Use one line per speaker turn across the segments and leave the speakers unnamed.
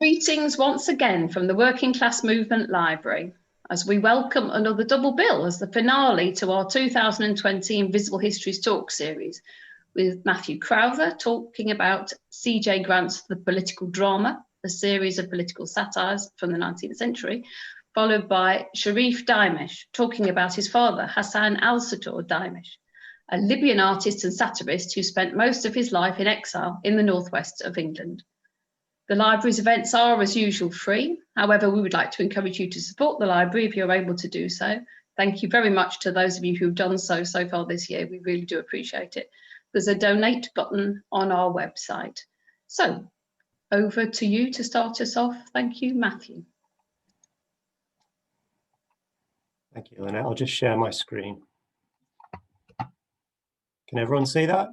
Greetings once again from the Working Class Movement Library as we welcome another double bill as the finale to our 2020 Invisible Histories talk series with Mathew Crowther talking about C.J. Grant's The Political Drama, a series of political satires from the 19th century, followed by Sherif Dhaimish talking about his father, Hasan Alsatoor Dhaimish, a Libyan artist and satirist who spent most of his life in exile in the northwest of England. The library's events are, as usual, free. However, we would like to encourage you to support the library if you're able to do so. Thank you very much to those of you who've done so far this year. We really do appreciate it. There's a donate button on our website. So over to you to start us off. Thank you, Mathew.
Thank you, Lynette. I'll just share my screen. Can everyone see that?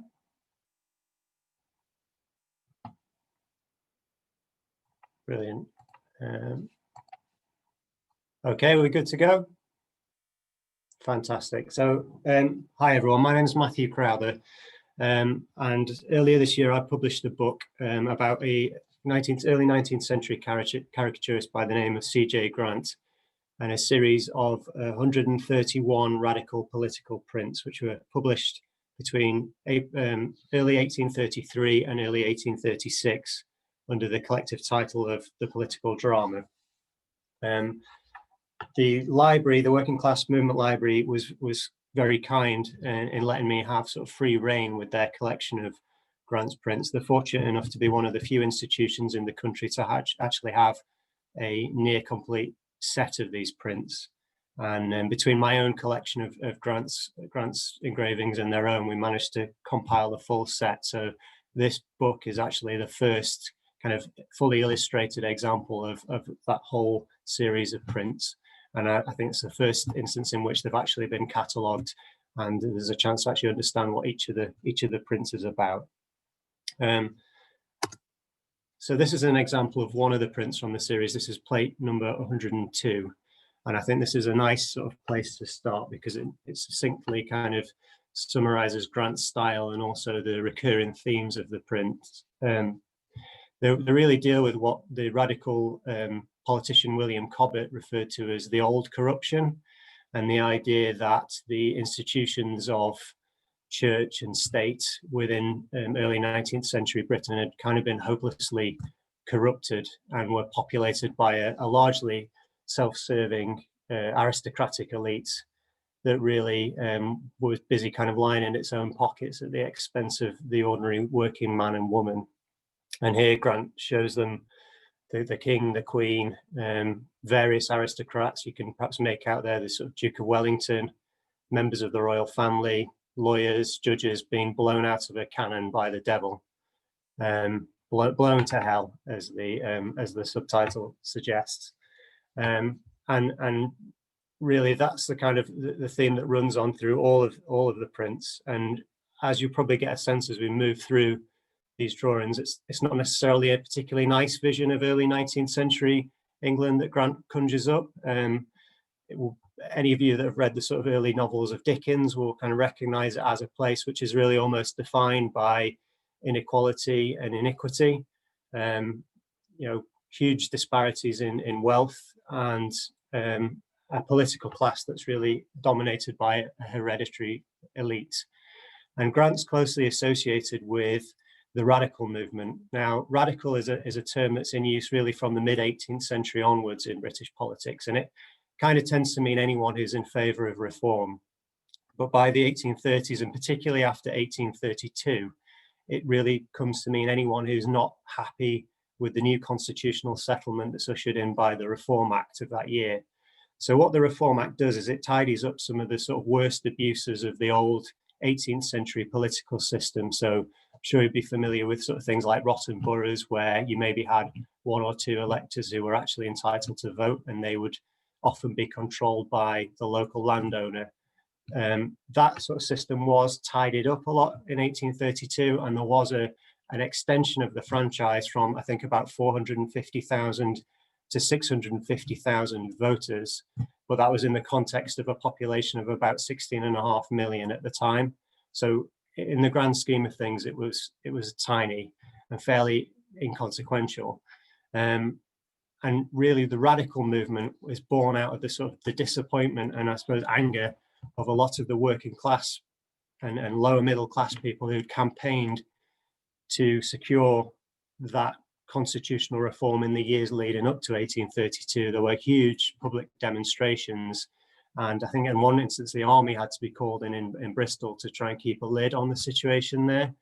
Brilliant. Okay, we're good to go? Fantastic. So, hi everyone, my name is Mathew Crowther, and earlier this year I published a book about a early 19th century caricaturist by the name of C.J. Grant, and a series of 131 radical political prints which were published between early 1833 and early 1836 under the collective title of The Political Drama. The library, the Working Class Movement Library, was very kind in letting me have sort of free reign with their collection of Grant's prints. They're fortunate enough to be one of the few institutions in the country to actually have a near complete set of these prints. And between my own collection of Grant's engravings and their own, we managed to compile the full set. So this book is actually the first kind of fully illustrated example of that whole series of prints. And I think it's the first instance in which they've actually been catalogued, and there's a chance to actually understand what each of the prints is about. So this is an example of one of the prints from the series. This is plate number 102. And I think this is a nice sort of place to start because it succinctly kind of summarizes Grant's style and also the recurring themes of the prints. They really deal with what the radical politician William Cobbett referred to as the old corruption, and the idea that the institutions of church and state within early 19th century Britain had kind of been hopelessly corrupted and were populated by a largely self-serving aristocratic elite that really was busy kind of lining its own pockets at the expense of the ordinary working man and woman. And here Grant shows them the king, the queen, various aristocrats. You can perhaps make out there the sort of Duke of Wellington, members of the royal family, lawyers, judges being blown out of a cannon by the devil, blown to hell, as the subtitle suggests. And really, that's the kind of the theme that runs on through all of the prints. And as you probably get a sense as we move through these drawings, it's not necessarily a particularly nice vision of early 19th century England that Grant conjures up. Any of you that have read the sort of early novels of Dickens will kind of recognize it as a place which is really almost defined by inequality and iniquity, huge disparities in wealth, and a political class that's really dominated by a hereditary elite. And Grant's closely associated with the radical movement. Now, radical is a term that's in use really from the mid-18th century onwards in British politics, and it kind of tends to mean anyone who's in favour of reform. But by the 1830s, and particularly after 1832, it really comes to mean anyone who's not happy with the new constitutional settlement that's ushered in by the Reform Act of that year. So what the Reform Act does is it tidies up some of the sort of worst abuses of the old 18th century political system. So I'm sure you'd be familiar with sort of things like rotten boroughs, where you maybe had one or two electors who were actually entitled to vote, and they would often be controlled by the local landowner. That sort of system was tidied up a lot in 1832, and there was an extension of the franchise from, I think, about 450,000 to 650,000 voters, but that was in the context of a population of about 16.5 million at the time. So in the grand scheme of things, it was tiny and fairly inconsequential. And really the radical movement was born out of the sort of the disappointment and I suppose anger of a lot of the working class and lower middle class people who'd campaigned to secure that constitutional reform in the years leading up to 1832. There were huge public demonstrations, and I think in one instance the army had to be called in Bristol to try and keep a lid on the situation there.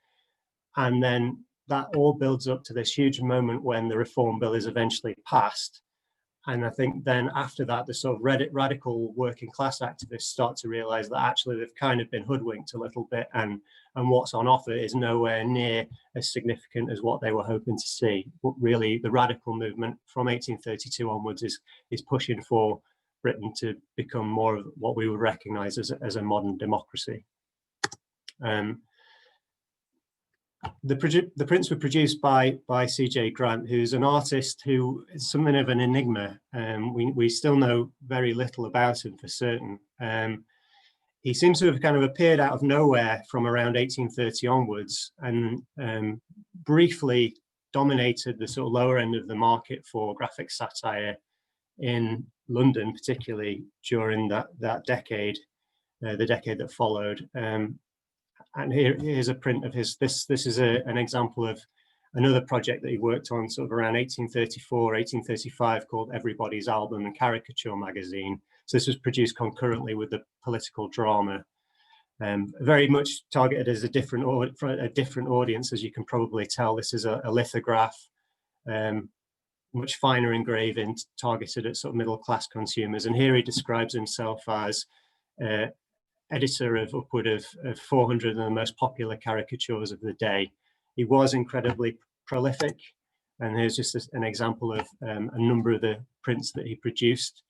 And then that all builds up to this huge moment when the reform bill is eventually passed. And I think then after that, the sort of radical working class activists start to realize that actually they've kind of been hoodwinked a little bit, and what's on offer is nowhere near as significant as what they were hoping to see. But really the radical movement from 1832 onwards is pushing for Britain to become more of what we would recognize as a modern democracy. The prints were produced by C.J. Grant, who's an artist who is something of an enigma. We still know very little about him for certain. He seems to have kind of appeared out of nowhere from around 1830 onwards, and briefly dominated the sort of lower end of the market for graphic satire in London, particularly during that decade, the decade that followed. And here's a print of his. This is an example of another project that he worked on sort of around 1834, 1835, called Everybody's Album and Caricature magazine. So this was produced concurrently with the political drama, very much targeted as a different audience, as you can probably tell. This is a lithograph, much finer engraving, targeted at sort of middle class consumers. And here he describes himself as editor of upward of 400 of the most popular caricatures of the day. He was incredibly prolific, and here's just an example of a number of the prints that he produced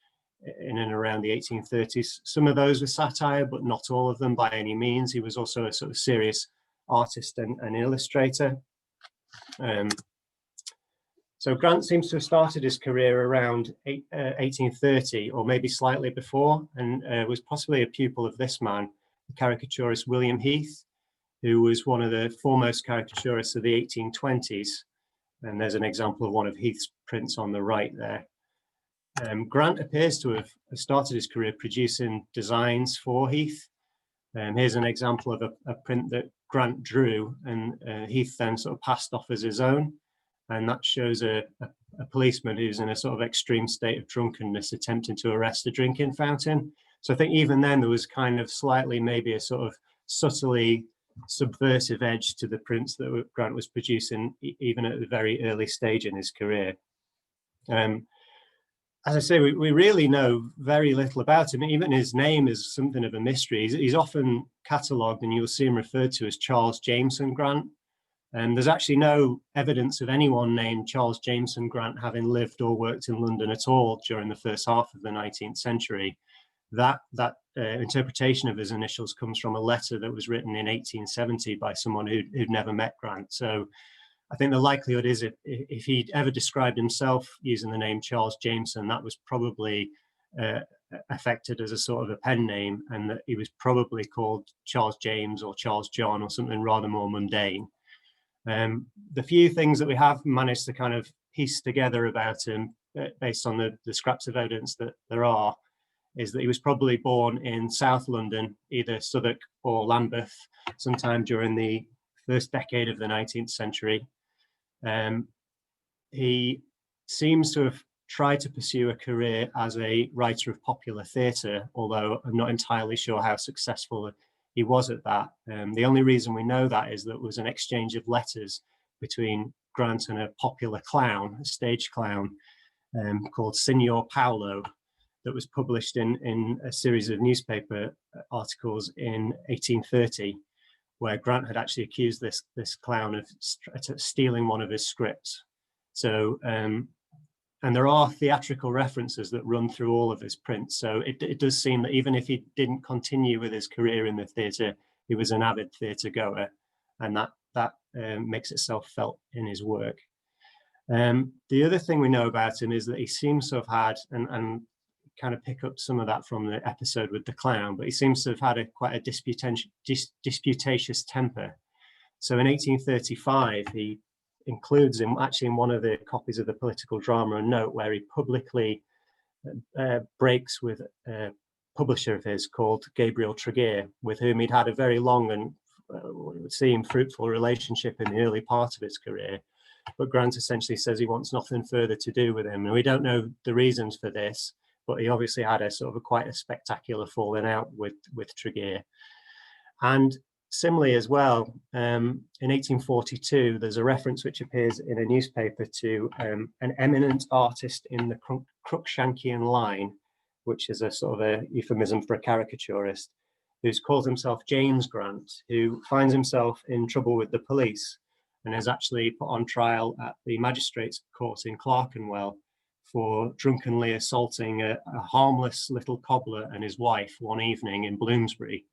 in and around the 1830s. Some of those were satire, but not all of them by any means. He was also a sort of serious artist and illustrator. So Grant seems to have started his career around 1830, or maybe slightly before, and was possibly a pupil of this man, the caricaturist William Heath, who was one of the foremost caricaturists of the 1820s. And there's an example of one of Heath's prints on the right there. Grant appears to have started his career producing designs for Heath. Here's an example of a print that Grant drew, and Heath then sort of passed off as his own. And that shows a policeman who's in a sort of extreme state of drunkenness attempting to arrest a drinking fountain. So I think even then there was kind of slightly maybe a sort of subtly subversive edge to the prints that Grant was producing, even at the very early stage in his career. As I say, we really know very little about him. Even his name is something of a mystery. He's often catalogued, and you'll see him referred to as Charles Jameson Grant. And there's actually no evidence of anyone named Charles Jameson Grant having lived or worked in London at all during the first half of the 19th century. That interpretation of his initials comes from a letter that was written in 1870 by someone who'd never met Grant. So I think the likelihood is if he'd ever described himself using the name Charles Jameson, that was probably affected as a sort of a pen name, and that he was probably called Charles James or Charles John or something rather more mundane. The few things that we have managed to kind of piece together about him based on the scraps of evidence that there are is that he was probably born in South London, either Southwark or Lambeth, sometime during the first decade of the 19th century. He seems to have tried to pursue a career as a writer of popular theatre, although I'm not entirely sure how successful he was at that. The only reason we know that is that there was an exchange of letters between Grant and a popular clown, a stage clown, called Signor Paolo, that was published in a series of newspaper articles in 1830, where Grant had actually accused this clown of stealing one of his scripts. So, and there are theatrical references that run through all of his prints. So it does seem that even if he didn't continue with his career in the theatre, he was an avid theatre goer, and that makes itself felt in his work. The other thing we know about him is that he seems to have had, and kind of pick up some of that from the episode with the clown, but he seems to have had quite a disputatious temper. So in 1835, he includes actually in one of the copies of the political drama a note where he publicly breaks with a publisher of his called Gabriel Tregear, with whom he'd had a very long and would seem fruitful relationship in the early part of his career. But Grant essentially says he wants nothing further to do with him. And we don't know the reasons for this, but he obviously had a sort of quite a spectacular falling out with Tregear. And similarly as well, in 1842, there's a reference which appears in a newspaper to an eminent artist in the Cruikshankian line, which is a sort of a euphemism for a caricaturist, who calls himself James Grant, who finds himself in trouble with the police and is actually put on trial at the magistrates' court in Clerkenwell for drunkenly assaulting a harmless little cobbler and his wife one evening in Bloomsbury.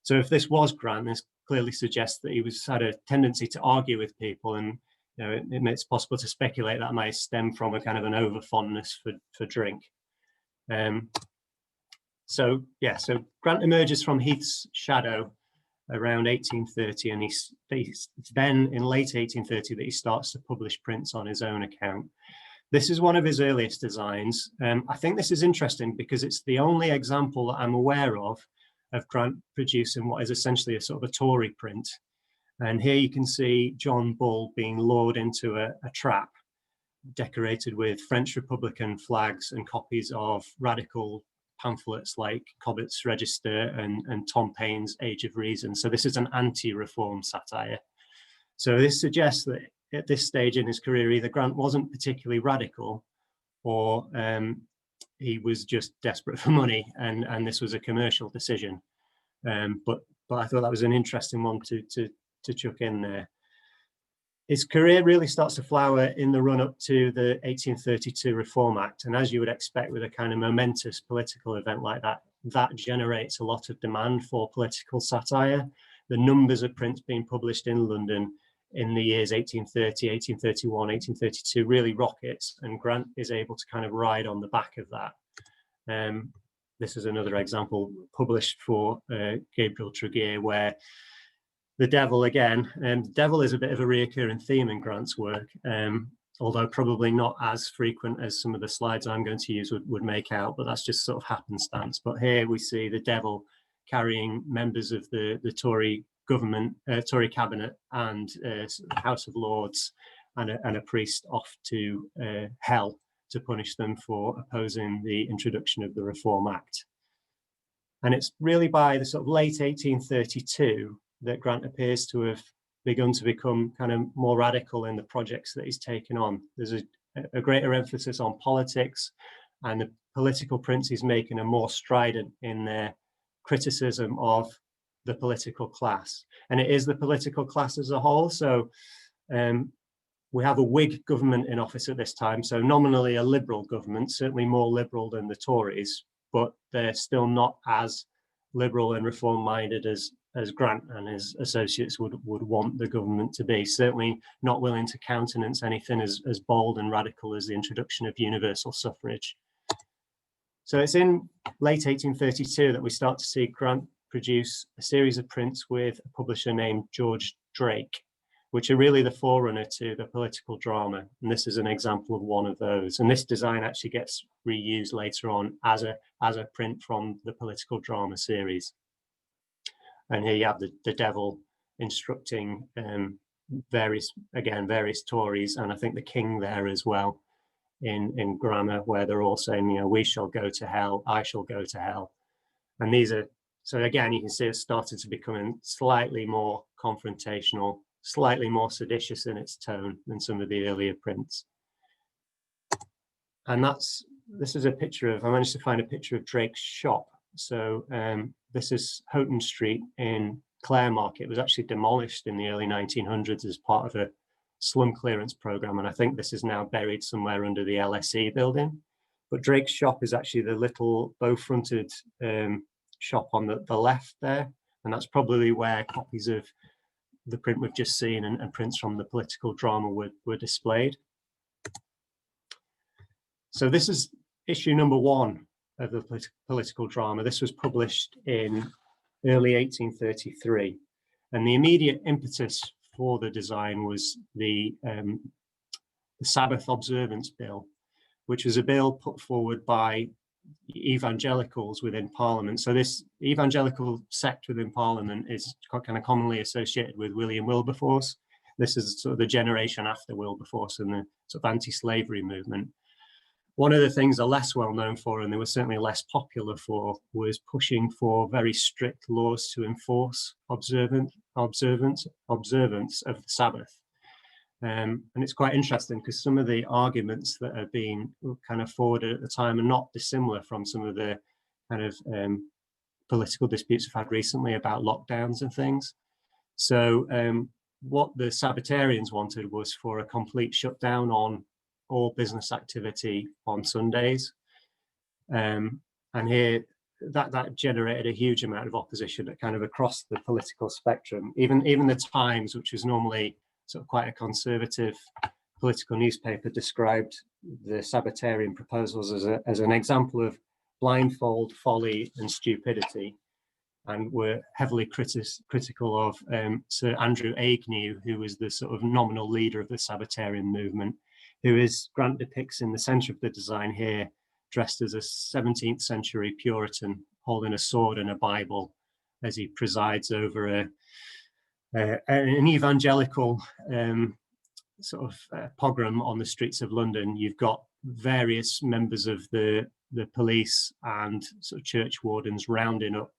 So if this was Grant, this clearly suggests that he had a tendency to argue with people, and it makes it possible to speculate that might stem from a kind of an over fondness for drink. So Grant emerges from Heath's shadow around 1830, and it's then in late 1830 that he starts to publish prints on his own account. This is one of his earliest designs. I think this is interesting because it's the only example that I'm aware of Grant producing what is essentially a sort of a Tory print. And here you can see John Bull being lured into a trap decorated with French Republican flags and copies of radical pamphlets like Cobbett's Register and Tom Paine's Age of Reason. So this is an anti-reform satire. So this suggests that at this stage in his career, either Grant wasn't particularly radical, or he was just desperate for money, and this was a commercial decision. But I thought that was an interesting one to chuck in there. His career really starts to flower in the run-up to the 1832 Reform Act, and as you would expect with a kind of momentous political event like that, that generates a lot of demand for political satire. The numbers of prints being published in London in the years 1830, 1831, 1832 really rockets, and Grant is able to kind of ride on the back of that. This is another example published for Gabriel Tregear, where the devil again, the devil is a bit of a reoccurring theme in Grant's work, although probably not as frequent as some of the slides I'm going to use would make out, but that's just sort of happenstance. But here we see the devil carrying members of the Tory government, Tory cabinet, and House of Lords, and a priest off to hell to punish them for opposing the introduction of the Reform Act. And it's really by the sort of late 1832 that Grant appears to have begun to become kind of more radical in the projects that he's taken on. There's a greater emphasis on politics, and the political prints he's making are more strident in their criticism of the political class. And it is the political class as a whole. So we have a Whig government in office at this time, so nominally a Liberal government, certainly more liberal than the Tories, but they're still not as liberal and reform-minded as Grant and his associates would want the government to be. Certainly not willing to countenance anything as bold and radical as the introduction of universal suffrage. So it's in late 1832 that we start to see Grant produce a series of prints with a publisher named George Drake, which are really the forerunner to the political drama. And this is an example of one of those. And this design actually gets reused later on as a print from the political drama series. And here you have the devil instructing various Tories, and I think the king there as well in grammar, where they're all saying, we shall go to hell, I shall go to hell. And these are, so again, you can see it started to become slightly more confrontational, slightly more seditious in its tone than some of the earlier prints. And this is a picture of, I managed to find a picture of Drake's shop. So this is Houghton Street in Clare Market. It was actually demolished in the early 1900s as part of a slum clearance program. And I think this is now buried somewhere under the LSE building. But Drake's shop is actually the little bow-fronted shop on the left there. And that's probably where copies of the print we've just seen and prints from the political drama were displayed. So this is issue number 1 of the political drama. This was published in early 1833. And the immediate impetus for the design was the Sabbath Observance Bill, which was a bill put forward by evangelicals within Parliament. So this evangelical sect within Parliament is kind of commonly associated with William Wilberforce. This is sort of the generation after Wilberforce and the sort of anti-slavery movement. One of the things they're less well known for, and they were certainly less popular for, was pushing for very strict laws to enforce observance of the Sabbath. And it's quite interesting because some of the arguments that are being kind of forwarded at the time are not dissimilar from some of the kind of political disputes we've had recently about lockdowns and things. So what the Sabbatarians wanted was for a complete shutdown on all business activity on Sundays. And here that generated a huge amount of opposition at kind of across the political spectrum. Even the Times, which was normally sort of quite a conservative political newspaper, described the Sabbatarian proposals as an example of blindfold folly and stupidity, and were heavily critical of Sir Andrew Agnew, who was the sort of nominal leader of the Sabbatarian movement, who is, Grant depicts in the centre of the design here, dressed as a 17th century Puritan, holding a sword and a Bible as he presides over an evangelical sort of pogrom on the streets of London. You've got various members of the police and sort of church wardens rounding up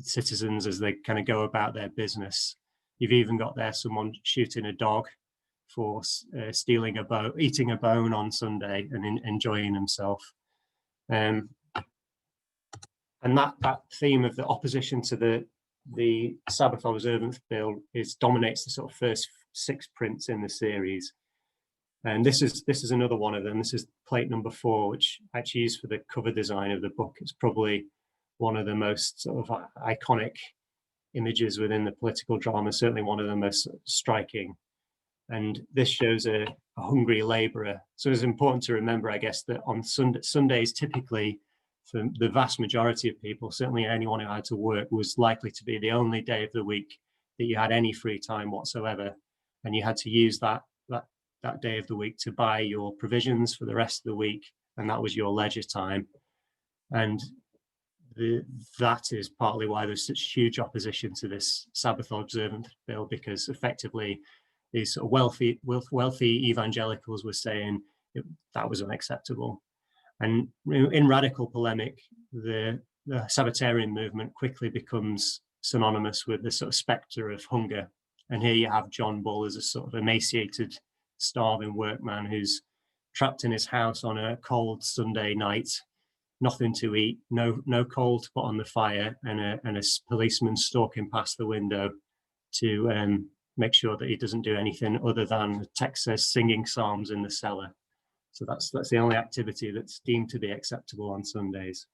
citizens as they kind of go about their business. You've even got there someone shooting a dog for eating a bone on Sunday and enjoying himself. And that theme of the opposition to the Sabbath Observance Bill dominates the sort of first 6 prints in the series. And this is another one of them. This is plate number 4, which I actually used for the cover design of the book. It's probably one of the most sort of iconic images within the political drama, certainly one of the most striking. And this shows a hungry labourer. So it's important to remember, I guess, that on Sundays, typically, for the vast majority of people, certainly anyone who had to work, was likely to be the only day of the week that you had any free time whatsoever. And you had to use that day of the week to buy your provisions for the rest of the week. And that was your leisure time. And that is partly why there's such huge opposition to this Sabbath Observance Bill, because effectively these sort of wealthy evangelicals were saying that was unacceptable. And in radical polemic, the Sabbatarian movement quickly becomes synonymous with the sort of spectre of hunger. And here you have John Bull as a sort of emaciated, starving workman who's trapped in his house on a cold Sunday night, nothing to eat, no coal to put on the fire, and a policeman stalking past the window to make sure that he doesn't do anything other than, the text says, singing psalms in the cellar. So that's the only activity that's deemed to be acceptable on Sundays.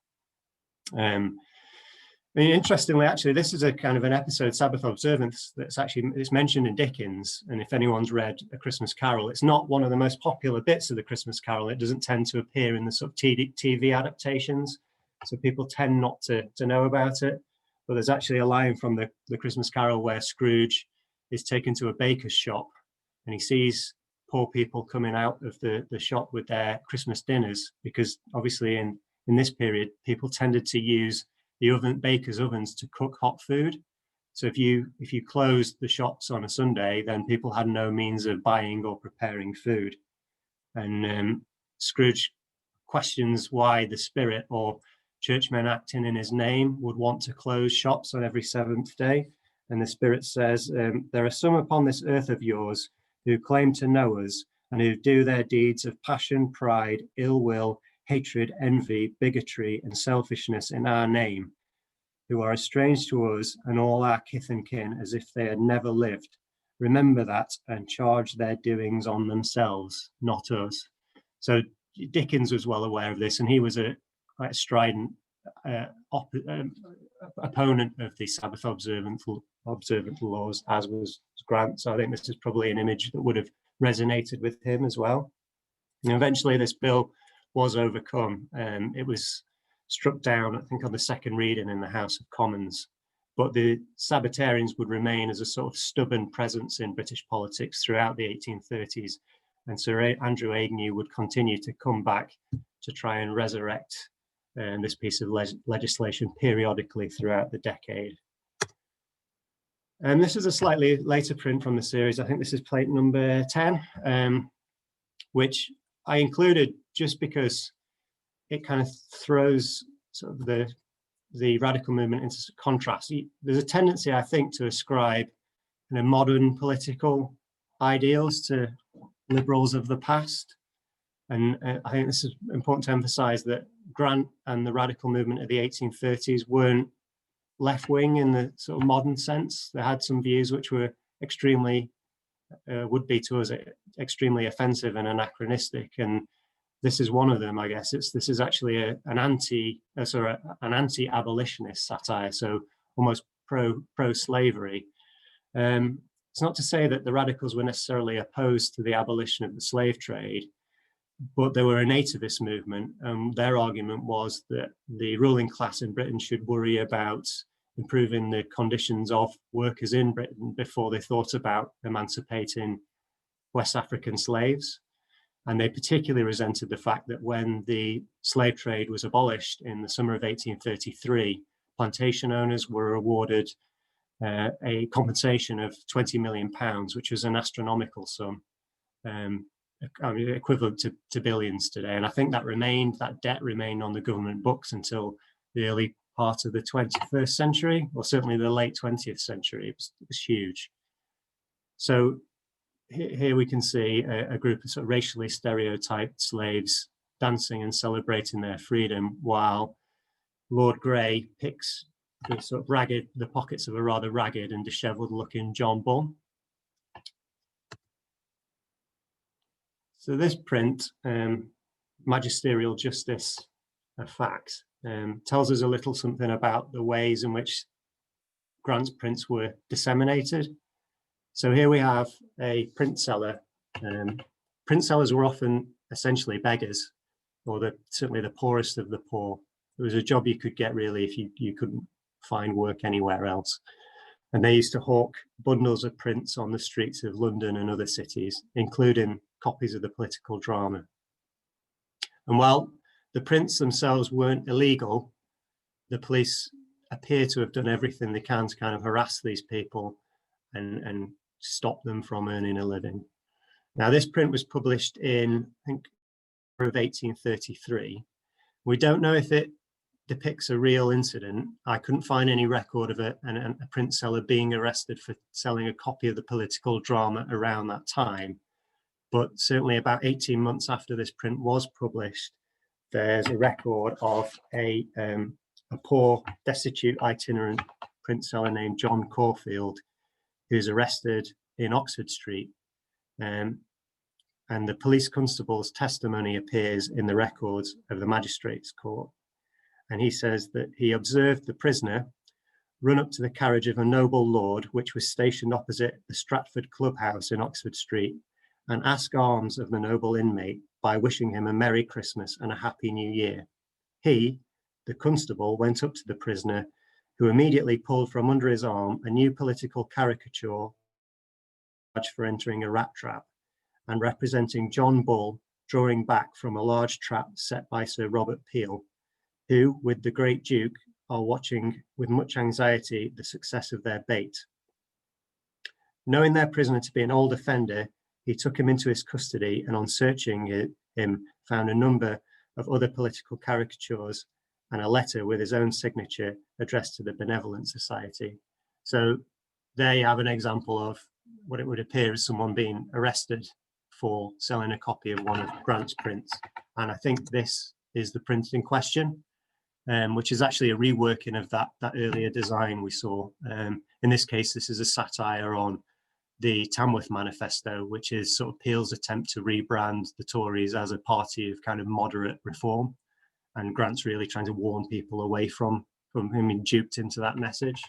Interestingly, actually, this is a kind of an episode, Sabbath Observance, it's mentioned in Dickens. And if anyone's read A Christmas Carol, it's not one of the most popular bits of the Christmas Carol. It doesn't tend to appear in the sort of TV adaptations, so people tend not to know about it. But there's actually a line from the Christmas Carol where Scrooge is taken to a baker's shop and he sees poor people coming out of the shop with their Christmas dinners, because obviously in this period, people tended to use the baker's ovens to cook hot food. So if you closed the shops on a Sunday, then people had no means of buying or preparing food. And Scrooge questions why the spirit or churchmen acting in his name would want to close shops on every 7th day. And the spirit says, there are some upon this earth of yours who claim to know us and who do their deeds of passion, pride, ill will, hatred, envy, bigotry, and selfishness in our name, who are estranged to us and all our kith and kin as if they had never lived. Remember that and charge their doings on themselves, not us. So Dickens was well aware of this, and he was quite a strident opponent of the Sabbath observant laws, as was Grant. So I think this is probably an image that would have resonated with him as well. And eventually this bill was overcome. It was struck down, I think, on the second reading in the House of Commons. but the Sabbatarians would remain as a sort of stubborn presence in British politics throughout the 1830s. And Sir Andrew Agnew would continue to come back to try and resurrect this piece of legislation periodically throughout the decade. And this is a slightly later print from the series. I think this is plate number 10, which I included just because it kind of throws sort of the radical movement into contrast. There's a tendency, I think, to ascribe modern political ideals to liberals of the past. And I think this is important to emphasize that Grant and the radical movement of the 1830s weren't left-wing in the sort of modern sense. They had some views which were extremely, would be to us, extremely offensive and anachronistic. And this is one of them, I guess. This is actually an anti-abolitionist satire, so almost pro-slavery. It's not to say that the radicals were necessarily opposed to the abolition of the slave trade, but they were a nativist movement. Their argument was that the ruling class in Britain should worry about improving the conditions of workers in Britain before they thought about emancipating West African slaves. And they particularly resented the fact that when the slave trade was abolished in the summer of 1833, plantation owners were awarded a compensation of £20 million, which was an astronomical sum, equivalent to billions today. And I think that debt remained on the government books until the early part of the 21st century, or certainly the late 20th century. It was huge. So here we can see a group of sort of racially stereotyped slaves dancing and celebrating their freedom, while Lord Grey picks the pockets of a rather ragged and disheveled looking John Bull. So this print, Magisterial Justice, a Fact, tells us a little something about the ways in which Grant's prints were disseminated. So here we have a print seller. Print sellers were often essentially beggars, or certainly the poorest of the poor. It was a job you could get really if you couldn't find work anywhere else. And they used to hawk bundles of prints on the streets of London and other cities, including copies of the political drama. And while the prints themselves weren't illegal, the police appear to have done everything they can to kind of harass these people and stop them from earning a living. Now, this print was published in, I think, of 1833. We don't know if it depicts a real incident. I couldn't find any record of it and a print seller being arrested for selling a copy of the political drama around that time. But certainly about 18 months after this print was published, there's a record of a poor, destitute, itinerant print seller named John Caulfield, who's arrested in Oxford Street. And the police constable's testimony appears in the records of the magistrate's court. And he says that he observed the prisoner run up to the carriage of a noble lord, which was stationed opposite the Stratford Clubhouse in Oxford Street, and ask alms of the noble inmate by wishing him a Merry Christmas and a Happy New Year. He, the constable, went up to the prisoner, who immediately pulled from under his arm a new political caricature for entering a rat trap, and representing John Bull drawing back from a large trap set by Sir Robert Peel, who, with the great Duke, are watching with much anxiety the success of their bait. Knowing their prisoner to be an old offender, he took him into his custody and on searching him, found a number of other political caricatures and a letter with his own signature addressed to the Benevolent Society. So there you have an example of what it would appear as someone being arrested for selling a copy of one of Grant's prints. And I think this is the print in question, which is actually a reworking of that earlier design we saw. In this case, this is a satire on the Tamworth Manifesto, which is sort of Peel's attempt to rebrand the Tories as a party of kind of moderate reform. And Grant's really trying to warn people away from him being duped into that message.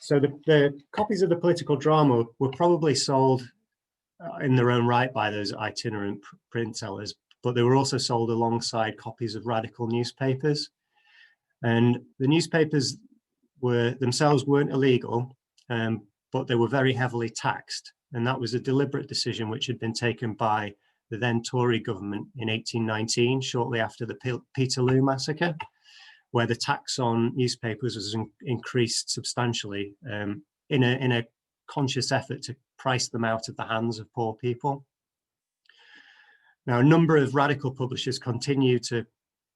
So the copies of the political drama were probably sold in their own right by those itinerant print sellers, but they were also sold alongside copies of radical newspapers. And the newspapers themselves weren't illegal, but they were very heavily taxed. And that was a deliberate decision which had been taken by the then Tory government in 1819, shortly after the Peterloo massacre, where the tax on newspapers was increased substantially in a conscious effort to price them out of the hands of poor people. Now, a number of radical publishers continue to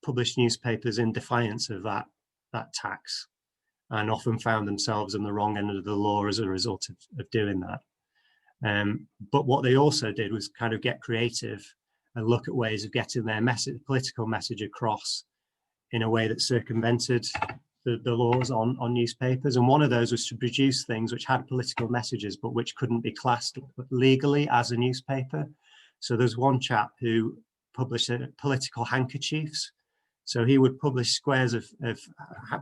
publish newspapers in defiance of that tax, and often found themselves on the wrong end of the law as a result of doing that. But what they also did was kind of get creative and look at ways of getting their political message across in a way that circumvented the laws on newspapers. And one of those was to produce things which had political messages, but which couldn't be classed legally as a newspaper. So there's one chap who published political handkerchiefs. So he would publish squares of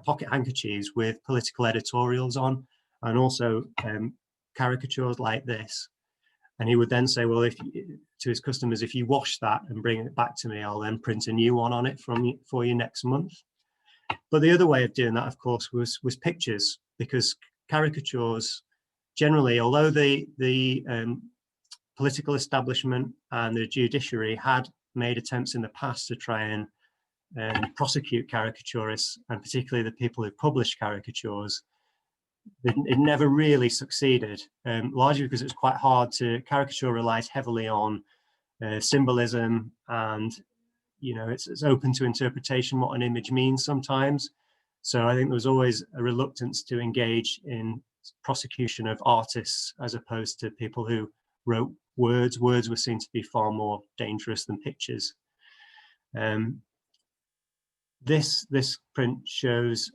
pocket handkerchiefs with political editorials on, and also caricatures like this. And he would then say, well, to his customers, if you wash that and bring it back to me, I'll then print a new one on it for you next month. But the other way of doing that, of course, was pictures, because caricatures generally, although the political establishment and the judiciary had made attempts in the past to try and prosecute caricaturists, and particularly the people who published caricatures, it never really succeeded, largely because it's quite hard to caricature relies heavily on symbolism, and it's open to interpretation what an image means sometimes. So I think there was always a reluctance to engage in prosecution of artists as opposed to people who wrote words. Words were seen to be far more dangerous than pictures. This print shows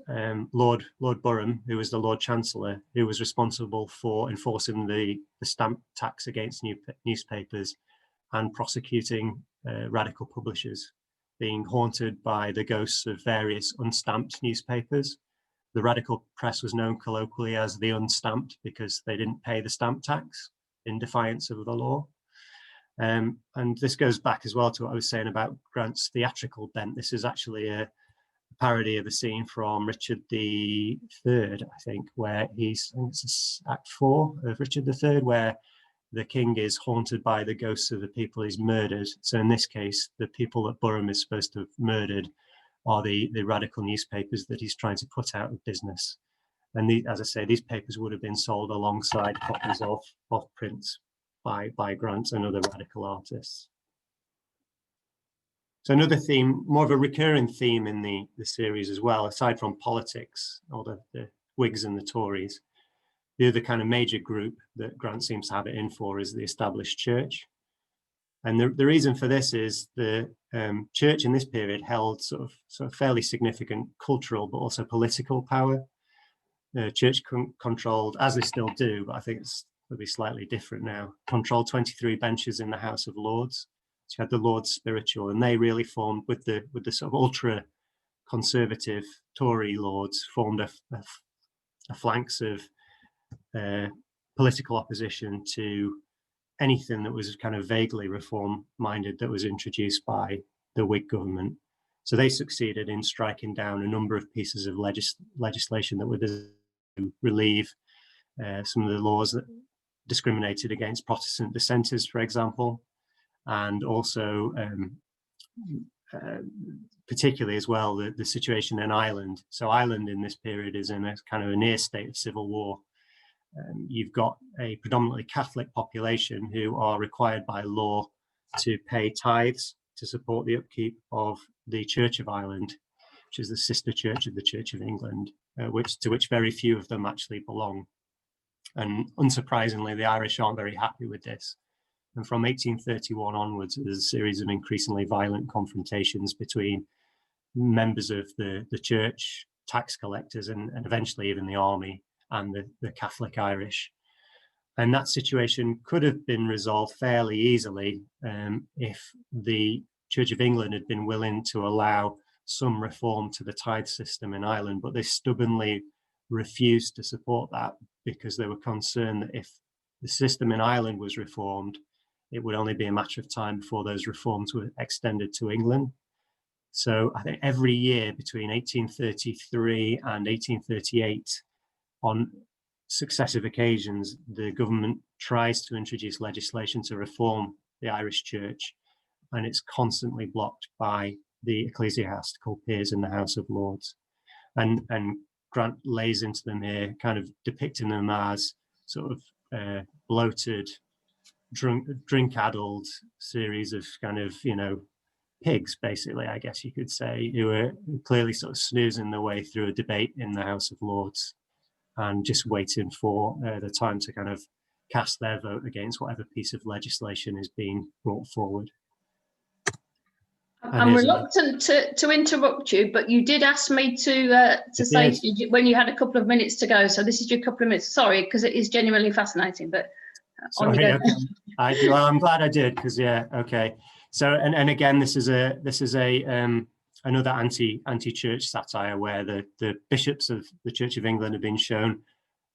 Lord Burham, who was the Lord Chancellor, who was responsible for enforcing the stamp tax against newspapers and prosecuting radical publishers, being haunted by the ghosts of various unstamped newspapers. The radical press was known colloquially as the unstamped because they didn't pay the stamp tax in defiance of the law. And this goes back as well to what I was saying about Grant's theatrical bent. This is actually a parody of a scene from Richard III, I think, where it's Act 4 of Richard III, where the king is haunted by the ghosts of the people he's murdered. So in this case, the people that Burham is supposed to have murdered are the radical newspapers that he's trying to put out of business. And as I say, these papers would have been sold alongside copies of prints by Grant and other radical artists. So another theme, more of a recurring theme in the series as well, aside from politics, or the Whigs and the Tories, the other kind of major group that Grant seems to have it in for is the established church. And the reason for this is the church in this period held sort of fairly significant cultural but also political power. The church controlled, as they still do, but I think it'll be slightly different now, controlled 23 benches in the House of Lords. So you had the Lords Spiritual, and they really formed with the sort of ultra conservative Tory lords, formed a flanks of political opposition to anything that was kind of vaguely reform minded that was introduced by the Whig government. So they succeeded in striking down a number of pieces of legislation that were to relieve some of the laws that discriminated against Protestant dissenters, for example, and also particularly as well the situation in Ireland. So Ireland in this period is in a kind of a near state of civil war. You've got a predominantly Catholic population who are required by law to pay tithes to support the upkeep of the Church of Ireland, which is the sister church of the Church of England, to which very few of them actually belong. And unsurprisingly, the Irish aren't very happy with this. And from 1831 onwards, there's a series of increasingly violent confrontations between members of the church, tax collectors, and eventually even the army and the Catholic Irish. And that situation could have been resolved fairly easily if the Church of England had been willing to allow some reform to the tithe system in Ireland, but they stubbornly refused to support that because they were concerned that if the system in Ireland was reformed, it would only be a matter of time before those reforms were extended to England. So I think every year between 1833 and 1838, on successive occasions, the government tries to introduce legislation to reform the Irish Church, and it's constantly blocked by the ecclesiastical peers in the House of Lords. And Grant lays into them here, kind of depicting them as sort of bloated, drink-addled series of kind of, you know, pigs, basically, I guess you could say, who are clearly sort of snoozing their way through a debate in the House of Lords and just waiting for the time to kind of cast their vote against whatever piece of legislation is being brought forward.
I'm reluctant to interrupt you, but you did ask me to say when you had a couple of minutes to go. So this is your couple of minutes. Sorry, because it is genuinely fascinating. But
sorry, okay. Well, I'm glad I did, because yeah, okay. So and again, this is another anti-church satire where the bishops of the Church of England have been shown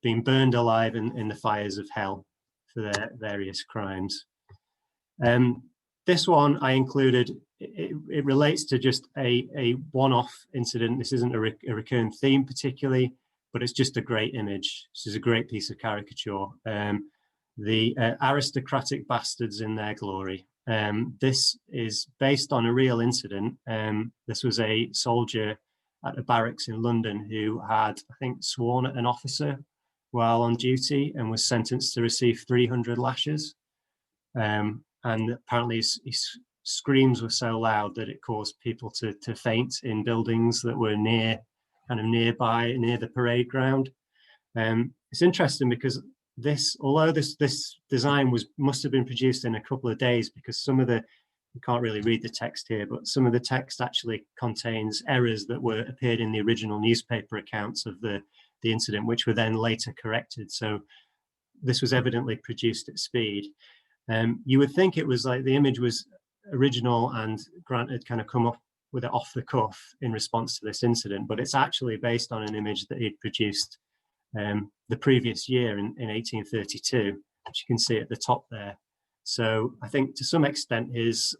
being burned alive in the fires of hell for their various crimes. This one I included. It relates to just a one-off incident. This isn't a recurring theme particularly, but it's just a great image. This is a great piece of caricature. The aristocratic bastards in their glory. This is based on a real incident. This was a soldier at a barracks in London who had, I think, sworn at an officer while on duty and was sentenced to receive 300 lashes. And apparently his screams were so loud that it caused people to faint in buildings that were nearby, near the parade ground. It's interesting because although this design must have been produced in a couple of days, because some of you can't really read the text here, but some of the text actually contains errors that appeared in the original newspaper accounts of the incident, which were then later corrected. So this was evidently produced at speed. You would think it was like the image was original and Grant had kind of come up with it off the cuff in response to this incident, but it's actually based on an image that he'd produced the previous year in 1832, which you can see at the top there. So I think to some extent his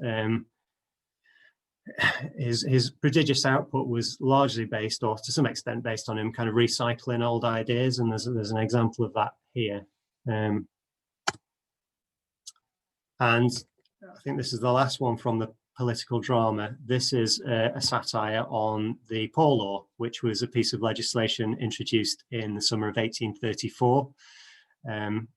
prodigious output was largely based, or to some extent based on him kind of recycling old ideas, and there's an example of that here. And I think this is the last one from the political drama. This is a satire on the Poor Law, which was a piece of legislation introduced in the summer of 1834. And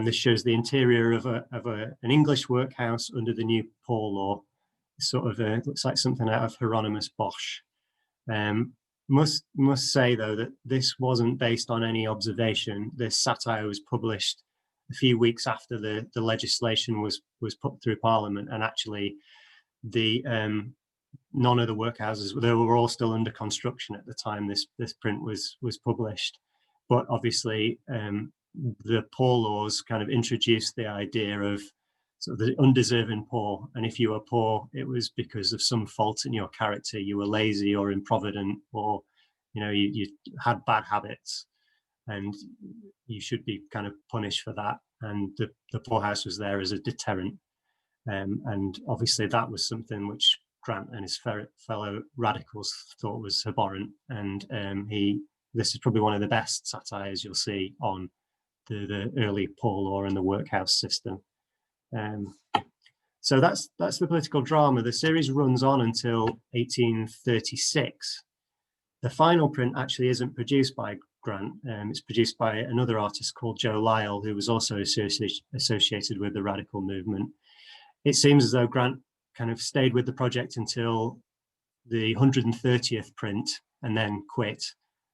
this shows the interior of an English workhouse under the new Poor Law. Sort of looks like something out of Hieronymus Bosch. Must say though that this wasn't based on any observation. This satire was published a few weeks after the legislation was put through Parliament, and actually none of the workhouses, they were all still under construction at the time this print was published. But obviously the Poor Laws kind of introduced the idea of sort of the undeserving poor, and if you were poor, it was because of some fault in your character. You were lazy or improvident, or you had bad habits, and you should be kind of punished for that. And the poorhouse was there as a deterrent. And obviously that was something which Grant and his fellow radicals thought was abhorrent. And this is probably one of the best satires you'll see on the early Poor Law and the workhouse system. So that's the political drama. The series runs on until 1836. The final print actually isn't produced by Grant. It's produced by another artist called Joe Lyall, who was also associated with the radical movement. It seems as though Grant kind of stayed with the project until the 130th print and then quit.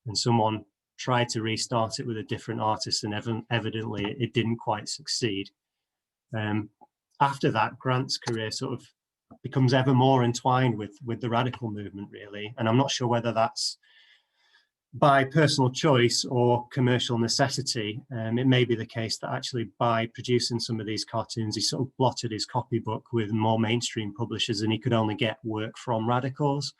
And someone tried to restart it with a different artist, and evidently it didn't quite succeed. After that, Grant's career sort of becomes ever more entwined with the radical movement, really. And I'm not sure whether that's by personal choice or commercial necessity. It may be the case that actually by producing some of these cartoons, he sort of blotted his copybook with more mainstream publishers, and he could only get work from radicals.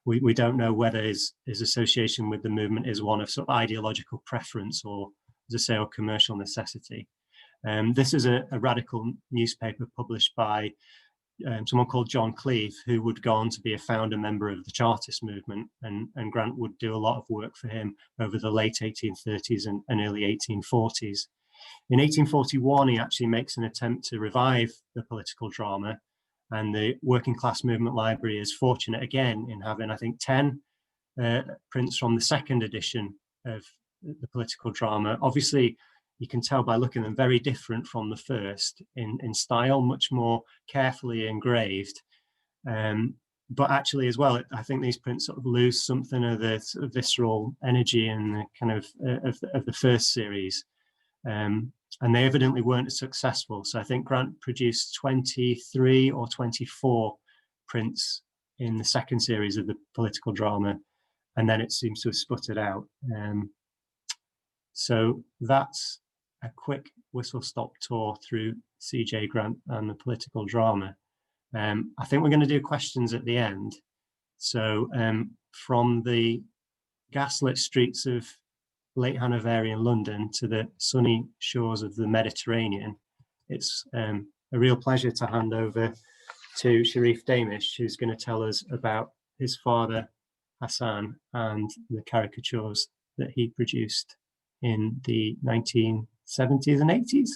We don't know whether his association with the movement is one of sort of ideological preference or, as I say, or commercial necessity. This is a radical newspaper published by someone called John Cleave, who would go on to be a founder member of the Chartist movement, and Grant would do a lot of work for him over the late 1830s and early 1840s. In 1841, he actually makes an attempt to revive the political drama, and the Working Class Movement Library is fortunate again in having, I think, 10 prints from the second edition of the political drama. Obviously, you can tell by looking at them, very different from the first in style, much more carefully engraved. But actually as well, I think these prints sort of lose something of the sort of visceral energy and the kind of the first series. And they evidently weren't as successful. So I think Grant produced 23 or 24 prints in the second series of the political drama, and then it seems to have sputtered out. So that's a quick whistle-stop tour through C.J. Grant and the political drama. I think we're going to do questions at the end. So from the gaslit streets of late Hanoverian London to the sunny shores of the Mediterranean, it's a real pleasure to hand over to Sherif Dhaimish, who's going to tell us about his father, Hasan, and the caricatures that he produced in the 1970s and 80s.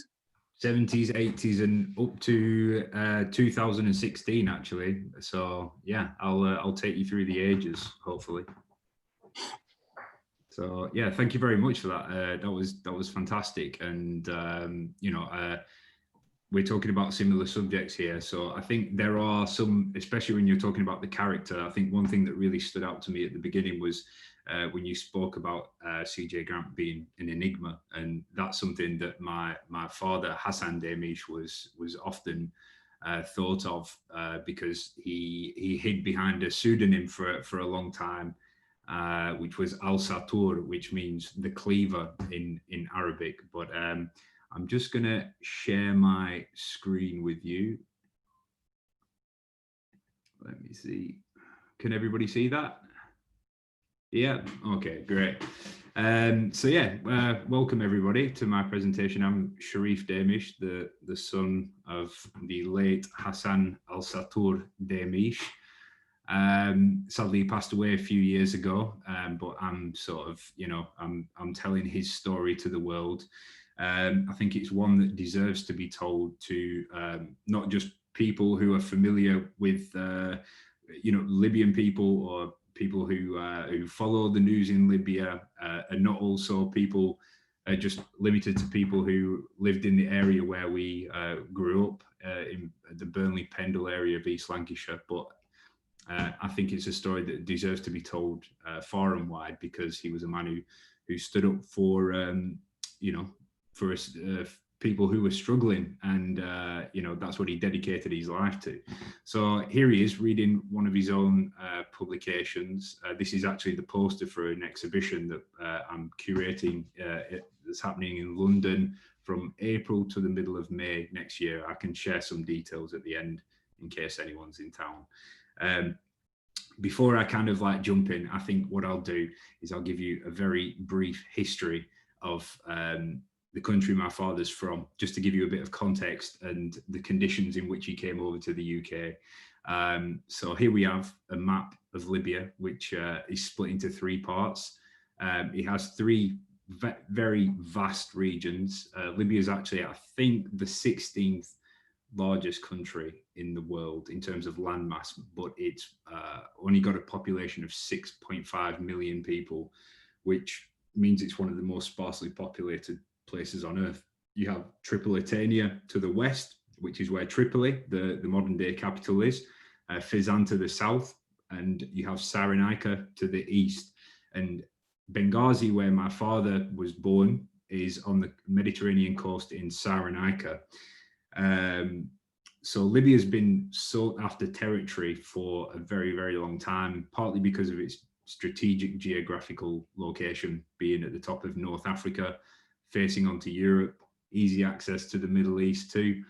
70s, 80s, and up to 2016, actually. So yeah, I'll take you through the ages, hopefully. So yeah, thank you very much for that. That was fantastic, and we're talking about similar subjects here. So I think there are some, especially when you're talking about the character, I think one thing that really stood out to me at the beginning was when you spoke about C.J. Grant being an enigma, and that's something that my father Hasan Dhaimish was often thought of because he hid behind a pseudonym for a long time, which was Alsatoor, which means the cleaver in Arabic. But I'm just going to share my screen with you. Let me see. Can everybody see that? Yeah. Okay, great. So yeah, welcome everybody to my presentation. I'm Sherif Dhaimish, the son of the late Hasan Alsatoor Dhaimish. Sadly, he passed away a few years ago, but I'm sort of, I'm telling his story to the world. I think it's one that deserves to be told to not just people who are familiar with, Libyan people, or people who follow the news in Libya, and not also people just limited to people who lived in the area where we grew up, in the Burnley Pendle area of East Lancashire. But I think it's a story that deserves to be told far and wide, because he was a man who stood up for, for people who were struggling, and that's what he dedicated his life to. So here he is reading one of his own publications. This is actually the poster for an exhibition that I'm curating that's happening in London from April to the middle of May next year. I can share some details at the end in case anyone's in town. Before I kind of jump in, I think what I'll do is I'll give you a very brief history of the country my father's from, just to give you a bit of context and the conditions in which he came over to the UK. So here we have a map of Libya, which is split into 3 parts. It has 3 very vast regions. Libya is actually, I think, the 16th largest country in the world in terms of landmass, but it's only got a population of 6.5 million people, which means it's one of the most sparsely populated places on earth. You have Tripolitania to the west, which is where Tripoli, the modern day capital, is, Fezzan to the south, and you have Cyrenaica to the east. And Benghazi, where my father was born, is on the Mediterranean coast in Cyrenaica. So Libya's been sought after territory for a very, very long time, partly because of its strategic geographical location, being at the top of North Africa, facing onto Europe, easy access to the Middle East too.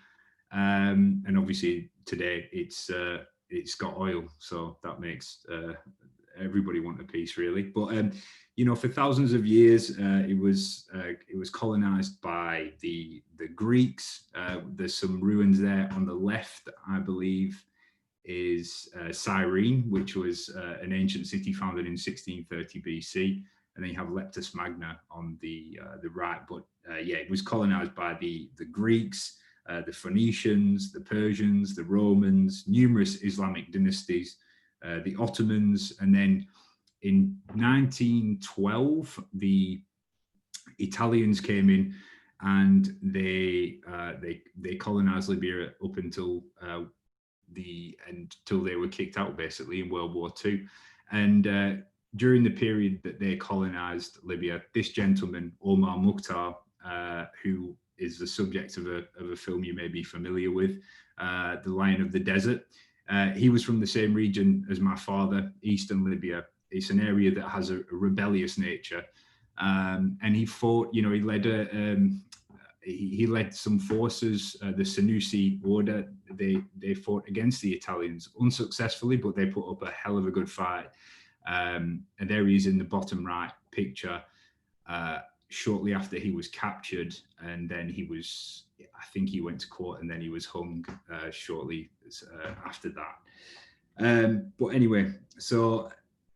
And obviously today it's got oil, so that makes everybody wanted peace, really. But you know, for thousands of years, it was colonized by the Greeks. There's some ruins there on the left, I believe, is Cyrene, which was an ancient city founded in 1630 BC, and then you have Leptis Magna on the right. But yeah, it was colonized by the Greeks, the Phoenicians, the Persians, the Romans, numerous Islamic dynasties, the Ottomans, and then in 1912 the Italians came in and they colonized Libya up until until they were kicked out, basically, in World War II. And during the period that they colonized Libya, this gentleman, Omar Mukhtar, who is the subject of a film you may be familiar with, The Lion of the Desert, he was from the same region as my father, Eastern Libya. It's an area that has a rebellious nature. And he fought, you know, he led some forces, the Senussi order. They fought against the Italians unsuccessfully, but they put up a hell of a good fight. And there he is in the bottom right picture, shortly after he was captured, and then I think he went to court, and then he was hung shortly after that. But anyway, so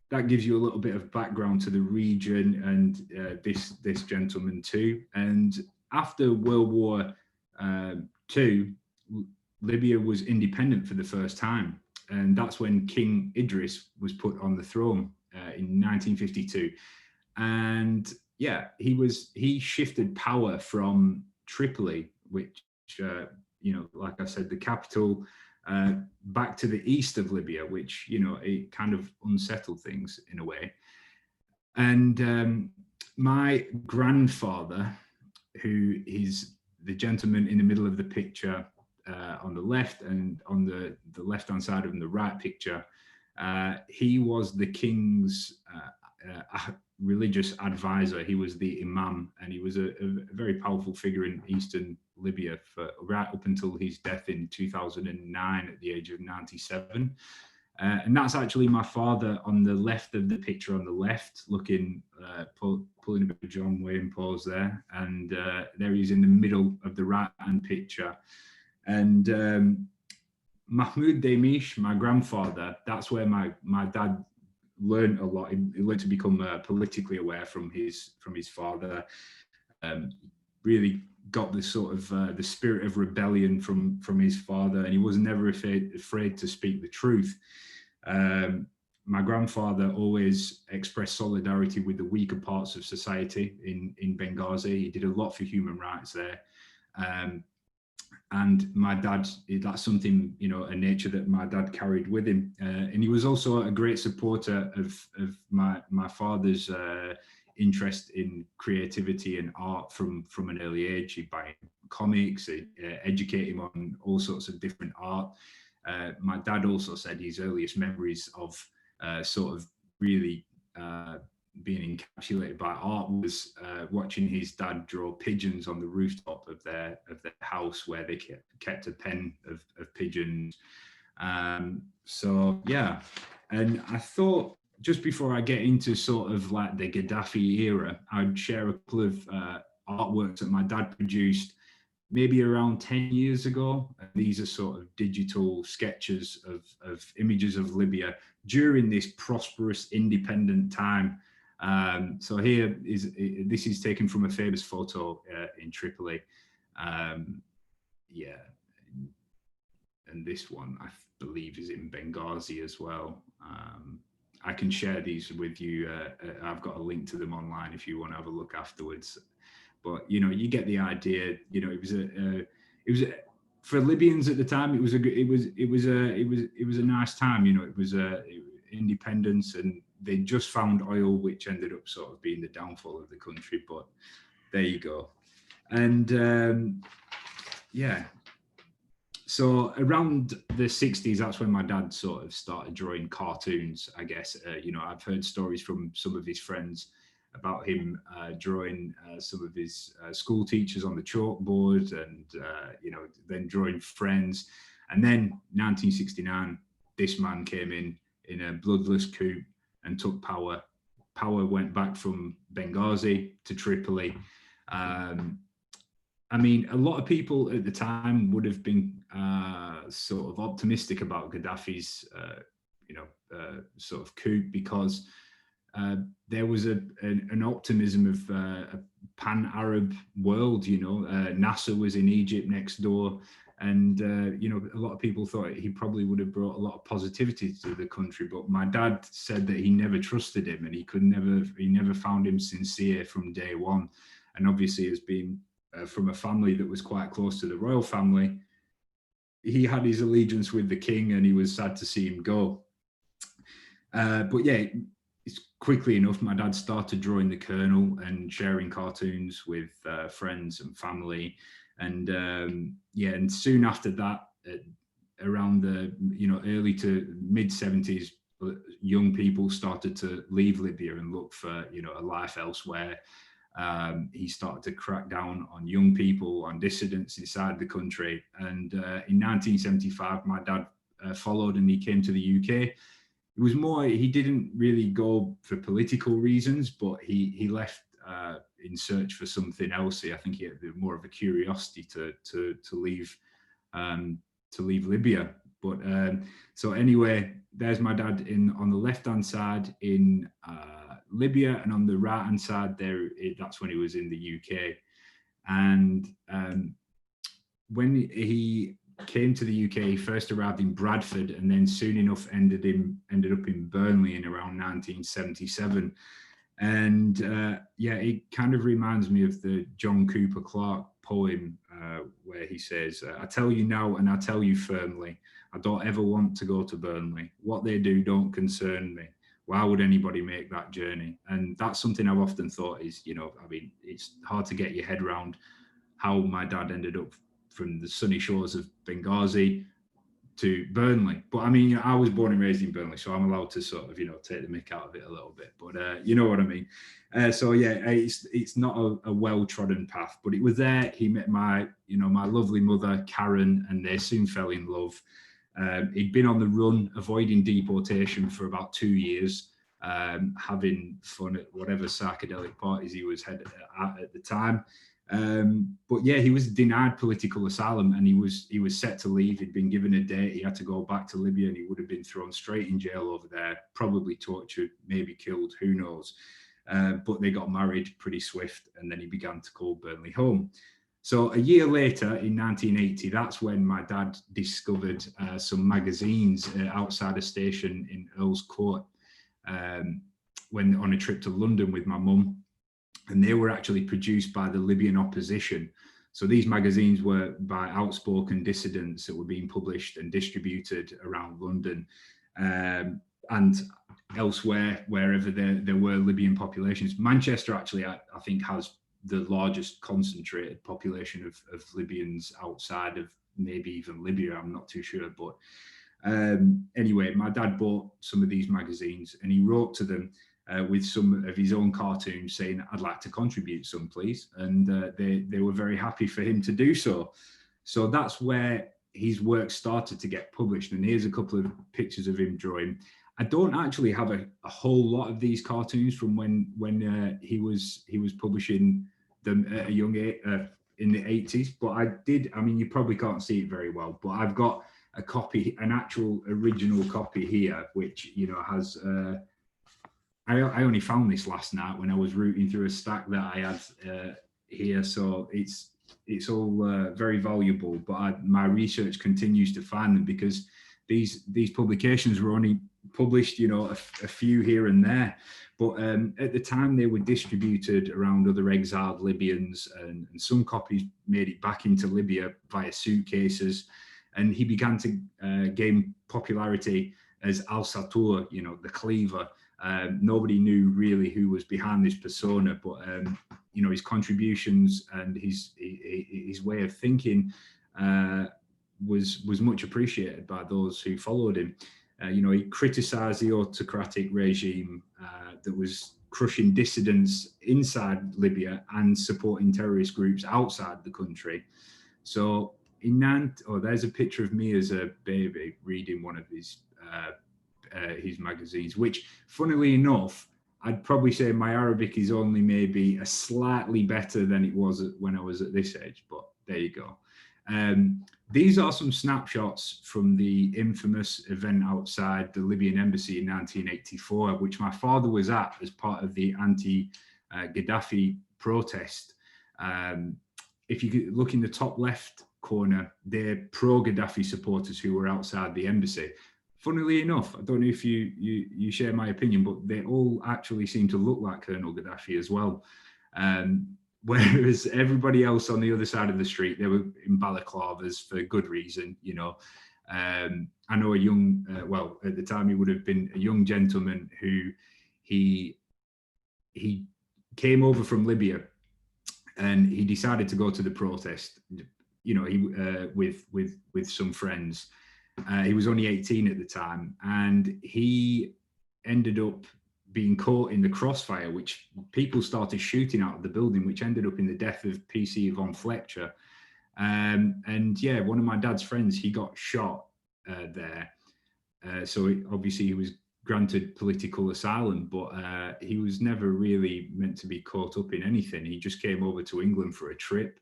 that gives you a little bit of background to the region and this gentleman too. And after World War II, Libya was independent for the first time. And that's when King Idris was put on the throne in 1952. And yeah, he shifted power from Tripoli, which, you know, like I said, the capital, back to the east of Libya, which, you know, it kind of unsettled things in a way. And my grandfather, who is the gentleman in the middle of the picture on the left, and on the left-hand side of the right picture, he was the king's religious advisor. He was the imam, and he was a very powerful figure in eastern Libya for right up until his death in 2009 at the age of 97. And that's actually my father on the left of the picture on the left, looking, pulling a bit of John Wayne pose there. And there he is in the middle of the right-hand picture. And Mathew Dhaimish, my grandfather, that's where my dad learned a lot. He learned to become politically aware from his father. Really got this sort of the spirit of rebellion from his father, and he was never afraid to speak the truth. My grandfather always expressed solidarity with the weaker parts of society in Benghazi. He did a lot for human rights there. And my dad, that's something, you know, a nature that my dad carried with him. And he was also a great supporter of my father's interest in creativity and art from an early age. He'd buy comics, educate him on all sorts of different art. My dad also said his earliest memories of sort of really being encapsulated by art was watching his dad draw pigeons on the rooftop of their house, where they kept a pen of pigeons. So yeah, and I thought, just before I get into sort of like the Gaddafi era, I'd share a couple of artworks that my dad produced maybe around 10 years ago. And these are sort of digital sketches of images of Libya during this prosperous, independent time. So this is taken from a famous photo in Tripoli. Yeah, and this one I believe is in Benghazi as well. I can share these with you. I've got a link to them online if you want to have a look afterwards. But you know, you get the idea. You know, it was for Libyans at the time. It was a nice time. You know, it was independence, and they just found oil, which ended up sort of being the downfall of the country. But there you go. And yeah. So around the 60s, that's when my dad sort of started drawing cartoons, I guess. You know, I've heard stories from some of his friends about him drawing some of his school teachers on the chalkboard, and, you know, then drawing friends. And then 1969, this man came in a bloodless coup and took power. Power went back from Benghazi to Tripoli. I mean, a lot of people at the time would have been sort of optimistic about Gaddafi's, sort of coup, because there was an optimism of a pan-Arab world. Nasser was in Egypt next door, and a lot of people thought he probably would have brought a lot of positivity to the country. But my dad said that he never trusted him, and he never found him sincere from day one. And obviously, as being from a family that was quite close to the royal family, he had his allegiance with the king, and he was sad to see him go. But yeah, it's quickly enough, my dad started drawing the Colonel and sharing cartoons with friends and family. And and soon after that, around the early to mid 70s, young people started to leave Libya and look for a life elsewhere. He started to crack down on young people, on dissidents inside the country. And in 1975, my dad followed, and he came to the UK. It was more, he didn't really go for political reasons, but he left in search for something else. I think he had more of a curiosity to leave Libya. But so anyway, there's my dad on the left-hand side in Libya, and on the right-hand side there, that's when he was in the UK. And when he came to the UK, he first arrived in Bradford, and then soon enough ended up in Burnley in around 1977. And it kind of reminds me of the John Cooper Clarke poem where he says, "I tell you now, and I tell you firmly, I don't ever want to go to Burnley. What they do don't concern me. Why would anybody make that journey?" And that's something I've often thought is, it's hard to get your head around how my dad ended up from the sunny shores of Benghazi to Burnley. But I mean, I was born and raised in Burnley, so I'm allowed to sort of, take the mick out of it a little bit. But you know what I mean? So yeah, it's not a well-trodden path, but it was there. He met my lovely mother, Karen, and they soon fell in love. He'd been on the run, avoiding deportation for about 2 years, having fun at whatever psychedelic parties he was at the time. But yeah, he was denied political asylum, and he was set to leave. He'd been given a date. He had to go back to Libya, and he would have been thrown straight in jail over there, probably tortured, maybe killed, who knows. But they got married pretty swift, and then he began to call Burnley home. So a year later, in 1980, that's when my dad discovered some magazines outside a station in Earl's Court, when on a trip to London with my mum. And they were actually produced by the Libyan opposition. So these magazines were by outspoken dissidents that were being published and distributed around London and elsewhere, wherever there were Libyan populations. Manchester actually, I think, has the largest concentrated population of Libyans outside of maybe even Libya. I'm not too sure. But anyway, my dad bought some of these magazines, and he wrote to them with some of his own cartoons saying, "I'd like to contribute some, please." And they were very happy for him to do so. So that's where his work started to get published. And here's a couple of pictures of him drawing. I don't actually have a whole lot of these cartoons from when he was publishing them at a young age in the 80s. But I did. I mean, you probably can't see it very well, but I've got a copy, an actual original copy here, which has. I only found this last night when I was rooting through a stack that I had here, so it's all very valuable. But my research continues to find them, because these publications were only published, a few here and there. But at the time, they were distributed around other exiled Libyans, and some copies made it back into Libya via suitcases. And he began to gain popularity as Alsatoor, the cleaver. Nobody knew really who was behind this persona, but his contributions and his way of thinking was much appreciated by those who followed him. He criticised the autocratic regime that was crushing dissidents inside Libya and supporting terrorist groups outside the country. So there's a picture of me as a baby reading one of his his magazines, which, funnily enough, I'd probably say my Arabic is only maybe a slightly better than it was when I was at this age, but there you go. These are some snapshots from the infamous event outside the Libyan embassy in 1984, which my father was at as part of the anti-Gaddafi protest. If you look in the top left corner, they're pro-Gaddafi supporters who were outside the embassy. Funnily enough, I don't know if you share my opinion, but they all actually seem to look like Colonel Gaddafi as well. Whereas everybody else on the other side of the street, they were in balaclavas for good reason, you know. I know a young, well, at the time he would have been a young gentleman who he came over from Libya, and he decided to go to the protest, you know, with some friends. He was only 18 at the time, and he ended up being caught in the crossfire, which people started shooting out of the building, which ended up in the death of PC von Fletcher. And yeah, one of my dad's friends, he got shot there. So obviously he was granted political asylum, but he was never really meant to be caught up in anything. He just came over to England for a trip,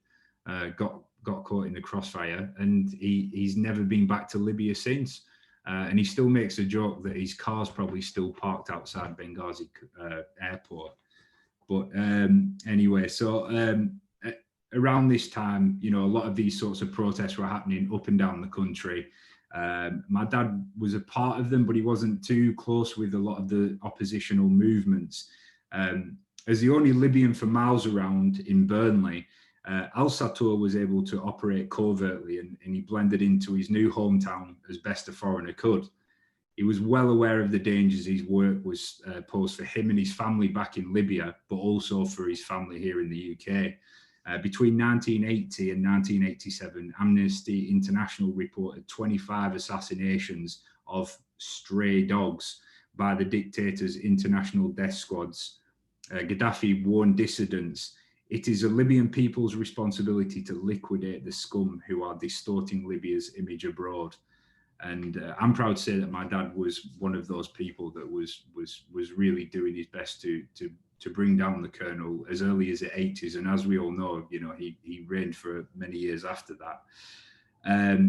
got caught in the crossfire, and he's never been back to Libya since. And he still makes a joke that his car's probably still parked outside Benghazi airport. But anyway, so around this time, you know, a lot of these sorts of protests were happening up and down the country. My dad was a part of them, but he wasn't too close with a lot of the oppositional movements. As the only Libyan for miles around in Burnley, Alsatoor was able to operate covertly, and he blended into his new hometown as best a foreigner could. He was well aware of the dangers his work was posed for him and his family back in Libya, but also for his family here in the UK. Between 1980 and 1987, Amnesty International reported 25 assassinations of stray dogs by the dictator's international death squads. Gaddafi warned dissidents, "It is a Libyan people's responsibility to liquidate the scum who are distorting Libya's image abroad." And I'm proud to say that my dad was one of those people that was really doing his best to bring down the colonel as early as the 80s. And as we all know, you know, he reigned for many years after that.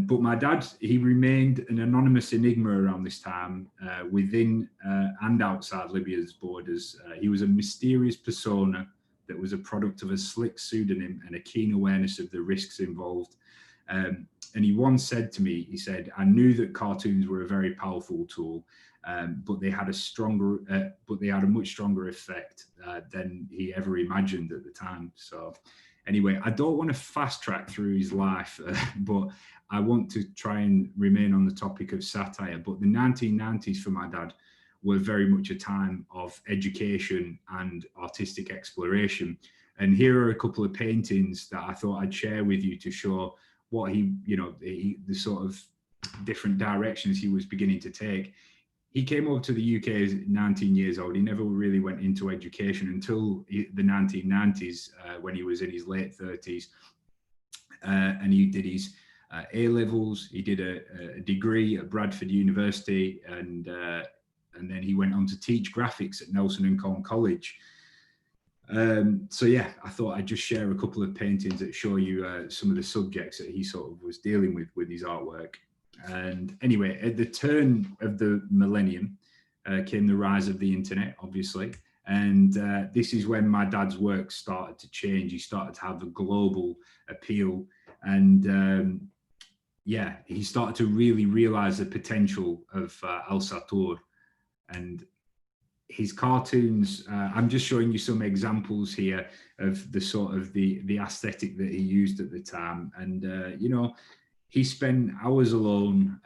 But my dad, he remained an anonymous enigma around this time, within and outside Libya's borders. He was a mysterious persona that was a product of a slick pseudonym and a keen awareness of the risks involved. And he once said to me, he said, "I knew that cartoons were a very powerful tool, but they had a much stronger effect than he ever imagined at the time." So anyway, I don't want to fast track through his life, but I want to try and remain on the topic of satire. But the 1990s for my dad were very much a time of education and artistic exploration. And here are a couple of paintings that I thought I'd share with you to show what he, you know, the sort of different directions he was beginning to take. He came over to the UK as 19 years old. He never really went into education until the 1990s, when he was in his late 30s. And he did his A-levels. He did a degree at Bradford University, and then he went on to teach graphics at Nelson and Colne College. So yeah, I thought I'd just share a couple of paintings that show you some of the subjects that he sort of was dealing with his artwork. And anyway, at the turn of the millennium came the rise of the internet, obviously. And this is when my dad's work started to change. He started to have a global appeal. And yeah, he started to really realize the potential of Alsatoor. And his cartoons, I'm just showing you some examples here of the sort of the aesthetic that he used at the time. And, you know, he spent hours alone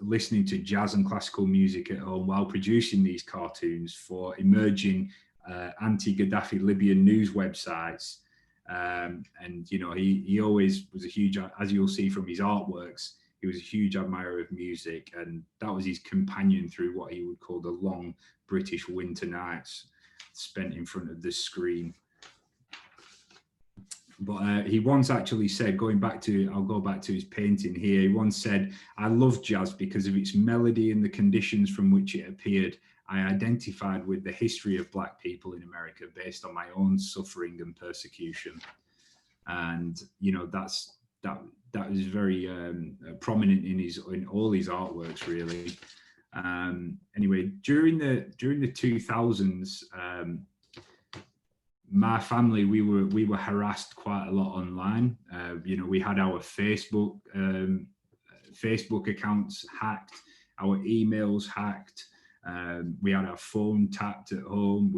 listening to jazz and classical music at home while producing these cartoons for emerging anti-Gaddafi Libyan news websites. And, you know, he always was a huge, as you'll see from his artworks, he was a huge admirer of music, and that was his companion through what he would call the long British winter nights spent in front of the screen. But he once actually said, I'll go back to his painting here. He once said, "I love jazz because of its melody and the conditions from which it appeared. I identified with the history of Black people in America based on my own suffering and persecution." And, you know, that is very prominent in all his artworks, really. Anyway, during the 2000s, my family, we were harassed quite a lot online. You know, we had our Facebook accounts hacked, our emails hacked. We had our phone tapped at home.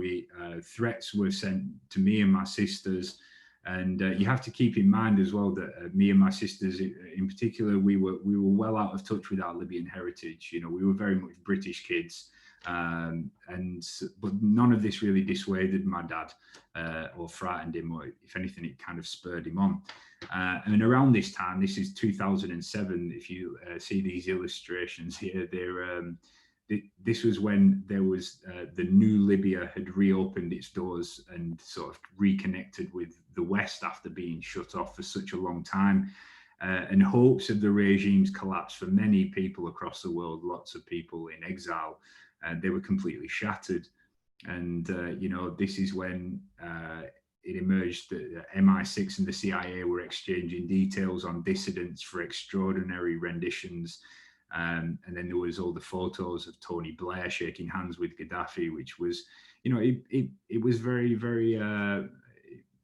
Threats were sent to me and my sisters. And you have to keep in mind as well that me and my sisters in particular, we were well out of touch with our Libyan heritage. You know, we were very much British kids. But none of this really dissuaded my dad or frightened him, or if anything, it kind of spurred him on. And around this time, this is 2007, if you see these illustrations here, this was when there was the new Libya had reopened its doors and sort of reconnected with the West after being shut off for such a long time. And hopes of the regime's collapse for many people across the world, lots of people in exile, they were completely shattered. And, you know, this is when it emerged that MI6 and the CIA were exchanging details on dissidents for extraordinary renditions. And then there was all the photos of Tony Blair shaking hands with Gaddafi, which was, you know, it was very, very,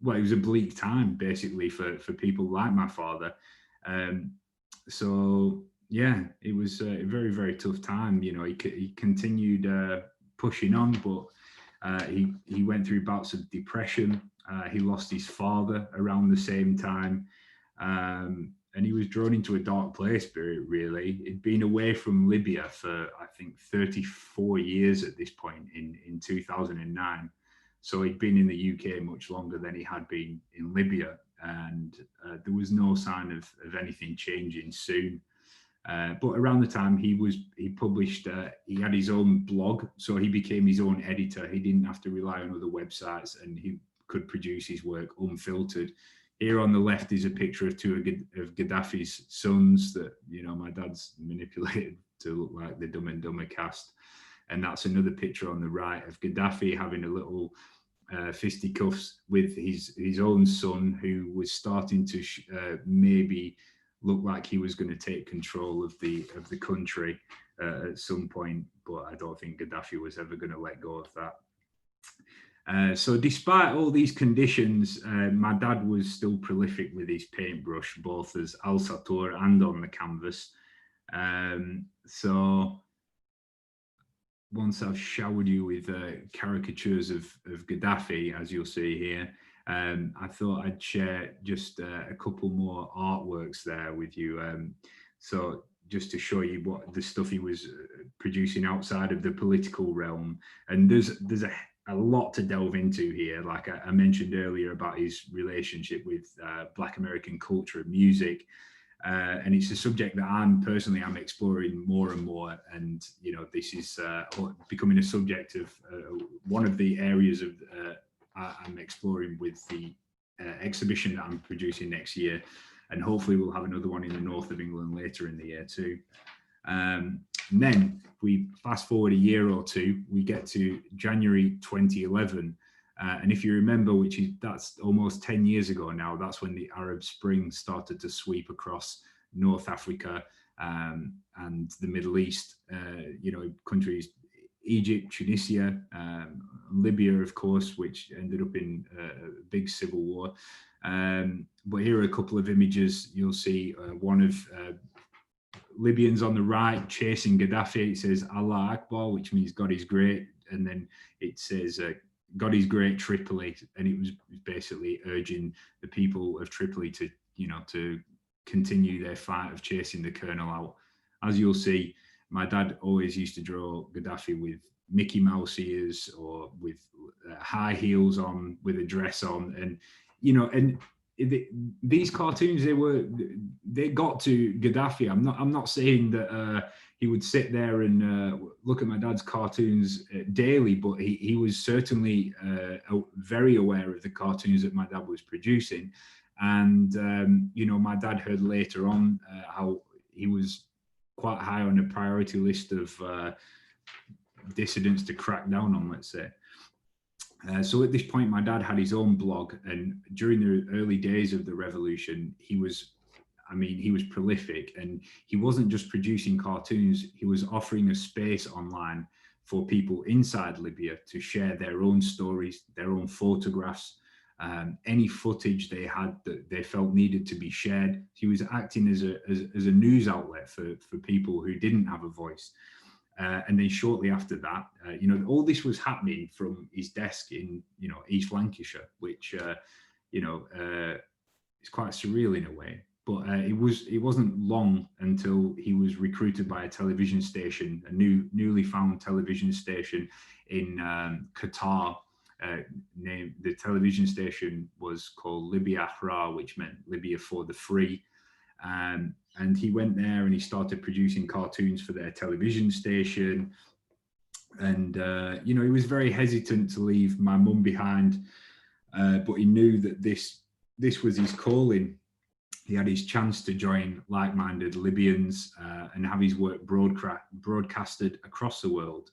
well, it was a bleak time, basically, for people like my father. So, yeah, it was a very, very tough time. You know, he continued pushing on, but he went through bouts of depression. He lost his father around the same time. And he was drawn into a dark place, really. He'd been away from Libya for, I think, 34 years at this point in 2009. So he'd been in the UK much longer than he had been in Libya. And there was no sign of anything changing soon. But around the time he published, he had his own blog. So he became his own editor. He didn't have to rely on other websites, and he could produce his work unfiltered. Here on the left is a picture of two of Gaddafi's sons that, you know, my dad's manipulated to look like the Dumb and Dumber cast. And that's another picture on the right of Gaddafi having a little fisticuffs with his own son, who was starting to maybe look like he was going to take control of the country at some point. But I don't think Gaddafi was ever going to let go of that. So despite all these conditions, my dad was still prolific with his paintbrush, both as Alsatoor and on the canvas. So once I've showered you with caricatures of Gaddafi, as you'll see here, I thought I'd share just a couple more artworks there with you. So just to show you what the stuff he was producing outside of the political realm. And there's a lot to delve into here. Like I mentioned earlier about his relationship with Black American culture and music. And it's a subject that I'm exploring more and more. And, you know, this is becoming a subject of one of the areas of I'm exploring with the exhibition that I'm producing next year. And hopefully we'll have another one in the north of England later in the year too. And then we fast forward a year or two, we get to January 2011. And if you remember, that's almost 10 years ago now, that's when the Arab Spring started to sweep across North Africa and the Middle East, you know, countries, Egypt, Tunisia, Libya, of course, which ended up in a big civil war. But here are a couple of images. You'll see one of Libyans on the right chasing Gaddafi. It says Allah Akbar, which means God is great. And then it says God is great, Tripoli. And it was basically urging the people of Tripoli to, you know, to continue their fight of chasing the colonel out. As you'll see, my dad always used to draw Gaddafi with Mickey Mouse ears or with high heels on, with a dress on. And, you know, and these cartoons, they got to Gaddafi. I'm not saying that he would sit there and look at my dad's cartoons daily, but he was certainly very aware of the cartoons that my dad was producing. And, you know, my dad heard later on how he was quite high on a priority list of dissidents to crack down on, let's say. So at this point, my dad had his own blog, and during the early days of the revolution, he was prolific, and he wasn't just producing cartoons, he was offering a space online for people inside Libya to share their own stories, their own photographs, any footage they had that they felt needed to be shared. He was acting as a news outlet for people who didn't have a voice. And then shortly after that, you know, all this was happening from his desk in, you know, East Lancashire, which, you know, is quite surreal in a way. But it wasn't long until he was recruited by a television station, a newly found television station in Qatar. The television station was called Libya Ahrar, which meant Libya for the free. And he went there and he started producing cartoons for their television station. And, you know, he was very hesitant to leave my mum behind, but he knew that this was his calling. He had his chance to join like-minded Libyans and have his work broadcasted across the world.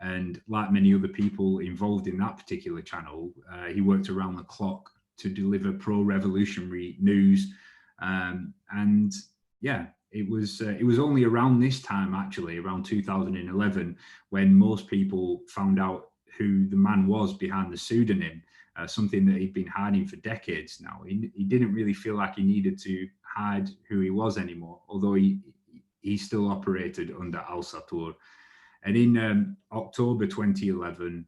And like many other people involved in that particular channel, he worked around the clock to deliver pro-revolutionary news. And yeah, it was only around this time, actually, around 2011, when most people found out who the man was behind the pseudonym, something that he'd been hiding for decades now. He didn't really feel like he needed to hide who he was anymore, although he still operated under Alsatoor. And in October 2011,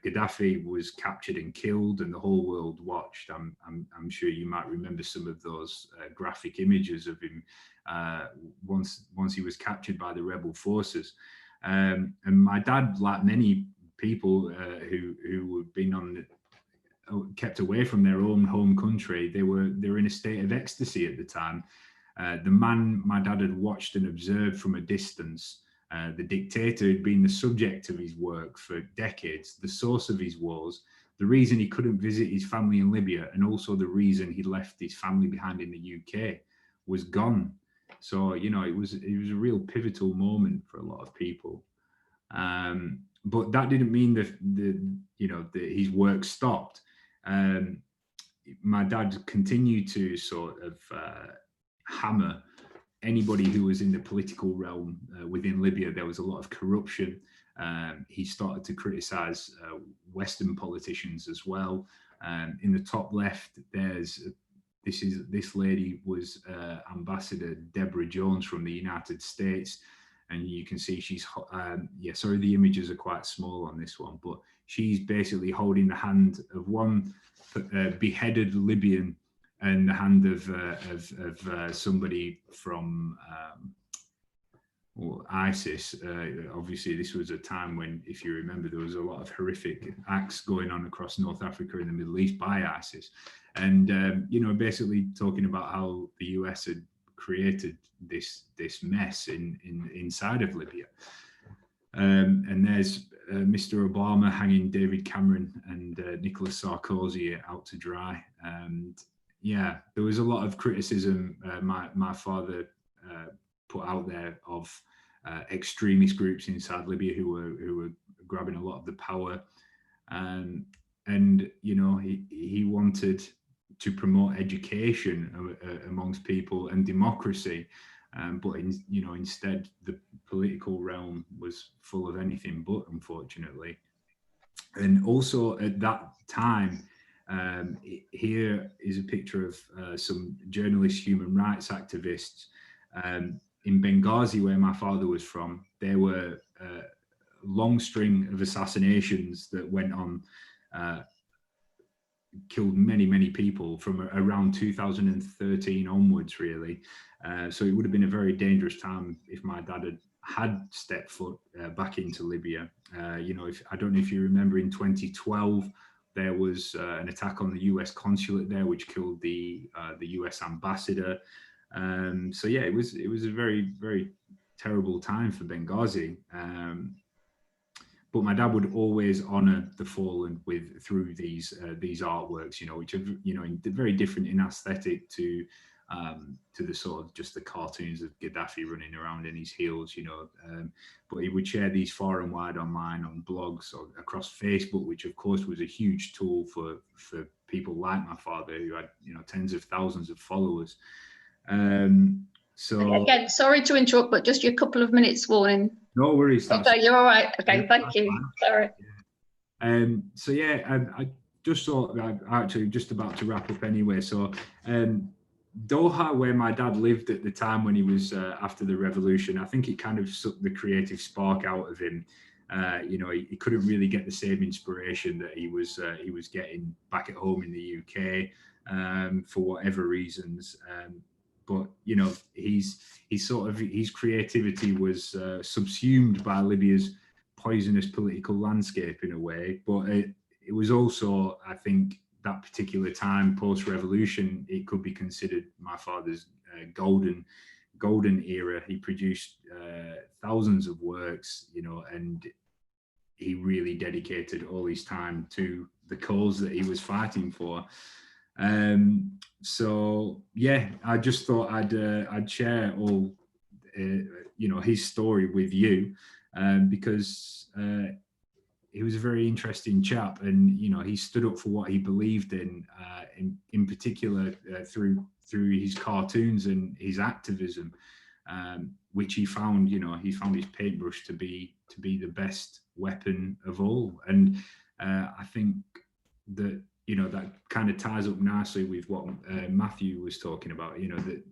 Gaddafi was captured and killed, and the whole world watched. I'm sure you might remember some of those graphic images of him once he was captured by the rebel forces. And my dad, like many people who had been kept away from their own home country, they were in a state of ecstasy at the time. The man my dad had watched and observed from a distance, the dictator had been the subject of his work for decades, the source of his wars, the reason he couldn't visit his family in Libya, and also the reason he left his family behind in the UK, was gone. So, you know, it was a real pivotal moment for a lot of people. But that didn't mean that his work stopped. My dad continued to sort of hammer anybody who was in the political realm within Libya. There was a lot of corruption. He started to criticize Western politicians as well. In the top left, this lady was Ambassador Deborah Jones from the United States. And you can see she's, sorry, the images are quite small on this one, but she's basically holding the hand of one beheaded Libyan and the hand of somebody from ISIS. Obviously, this was a time when, if you remember, there was a lot of horrific acts going on across North Africa and the Middle East by ISIS. And, basically talking about how the US had created this mess inside of Libya. And there's Mr. Obama hanging David Cameron and Nicolas Sarkozy out to dry. And yeah, there was a lot of criticism my father put out there of extremist groups inside Libya who were grabbing a lot of the power. And you know, he wanted to promote education amongst people and democracy, but instead the political realm was full of anything but, unfortunately. And also at that time, here is a picture of some journalists, human rights activists in Benghazi, where my father was from. There were a long string of assassinations that went on, killed many people from around 2013 onwards, really. So it would have been a very dangerous time if my dad had stepped foot back into Libya. I don't know if you remember, in 2012, there was an attack on the US consulate there, which killed the US ambassador. So yeah, it was a very, very terrible time for Benghazi. but my dad would always honour the fallen through these artworks, which are very different in aesthetic to the sort of just the cartoons of Gaddafi running around in his heels, but he would share these far and wide online on blogs or across Facebook, which of course was a huge tool for people like my father, who had tens of thousands of followers. So
again, sorry to interrupt, but just your couple of minutes warning.
No worries.
Okay, you're all right. Okay, yeah, thank you. Fine. Sorry.
So yeah, I just thought I'm actually just about to wrap up anyway. So Doha, where my dad lived at the time when he was after the revolution, I think it kind of sucked the creative spark out of him. He couldn't really get the same inspiration that he was getting back at home in the UK for whatever reasons. But his creativity was subsumed by Libya's poisonous political landscape in a way. But it was also, I think, that particular time post-revolution, it could be considered my father's golden era. He produced thousands of works, and he really dedicated all his time to the cause that he was fighting for. So yeah, I just thought I'd share all his story with you, because he was a very interesting chap, and he stood up for what he believed in particular through his cartoons and his activism, which he found his paintbrush to be the best weapon of all. And I think that that kind of ties up nicely with what Mathew was talking about, that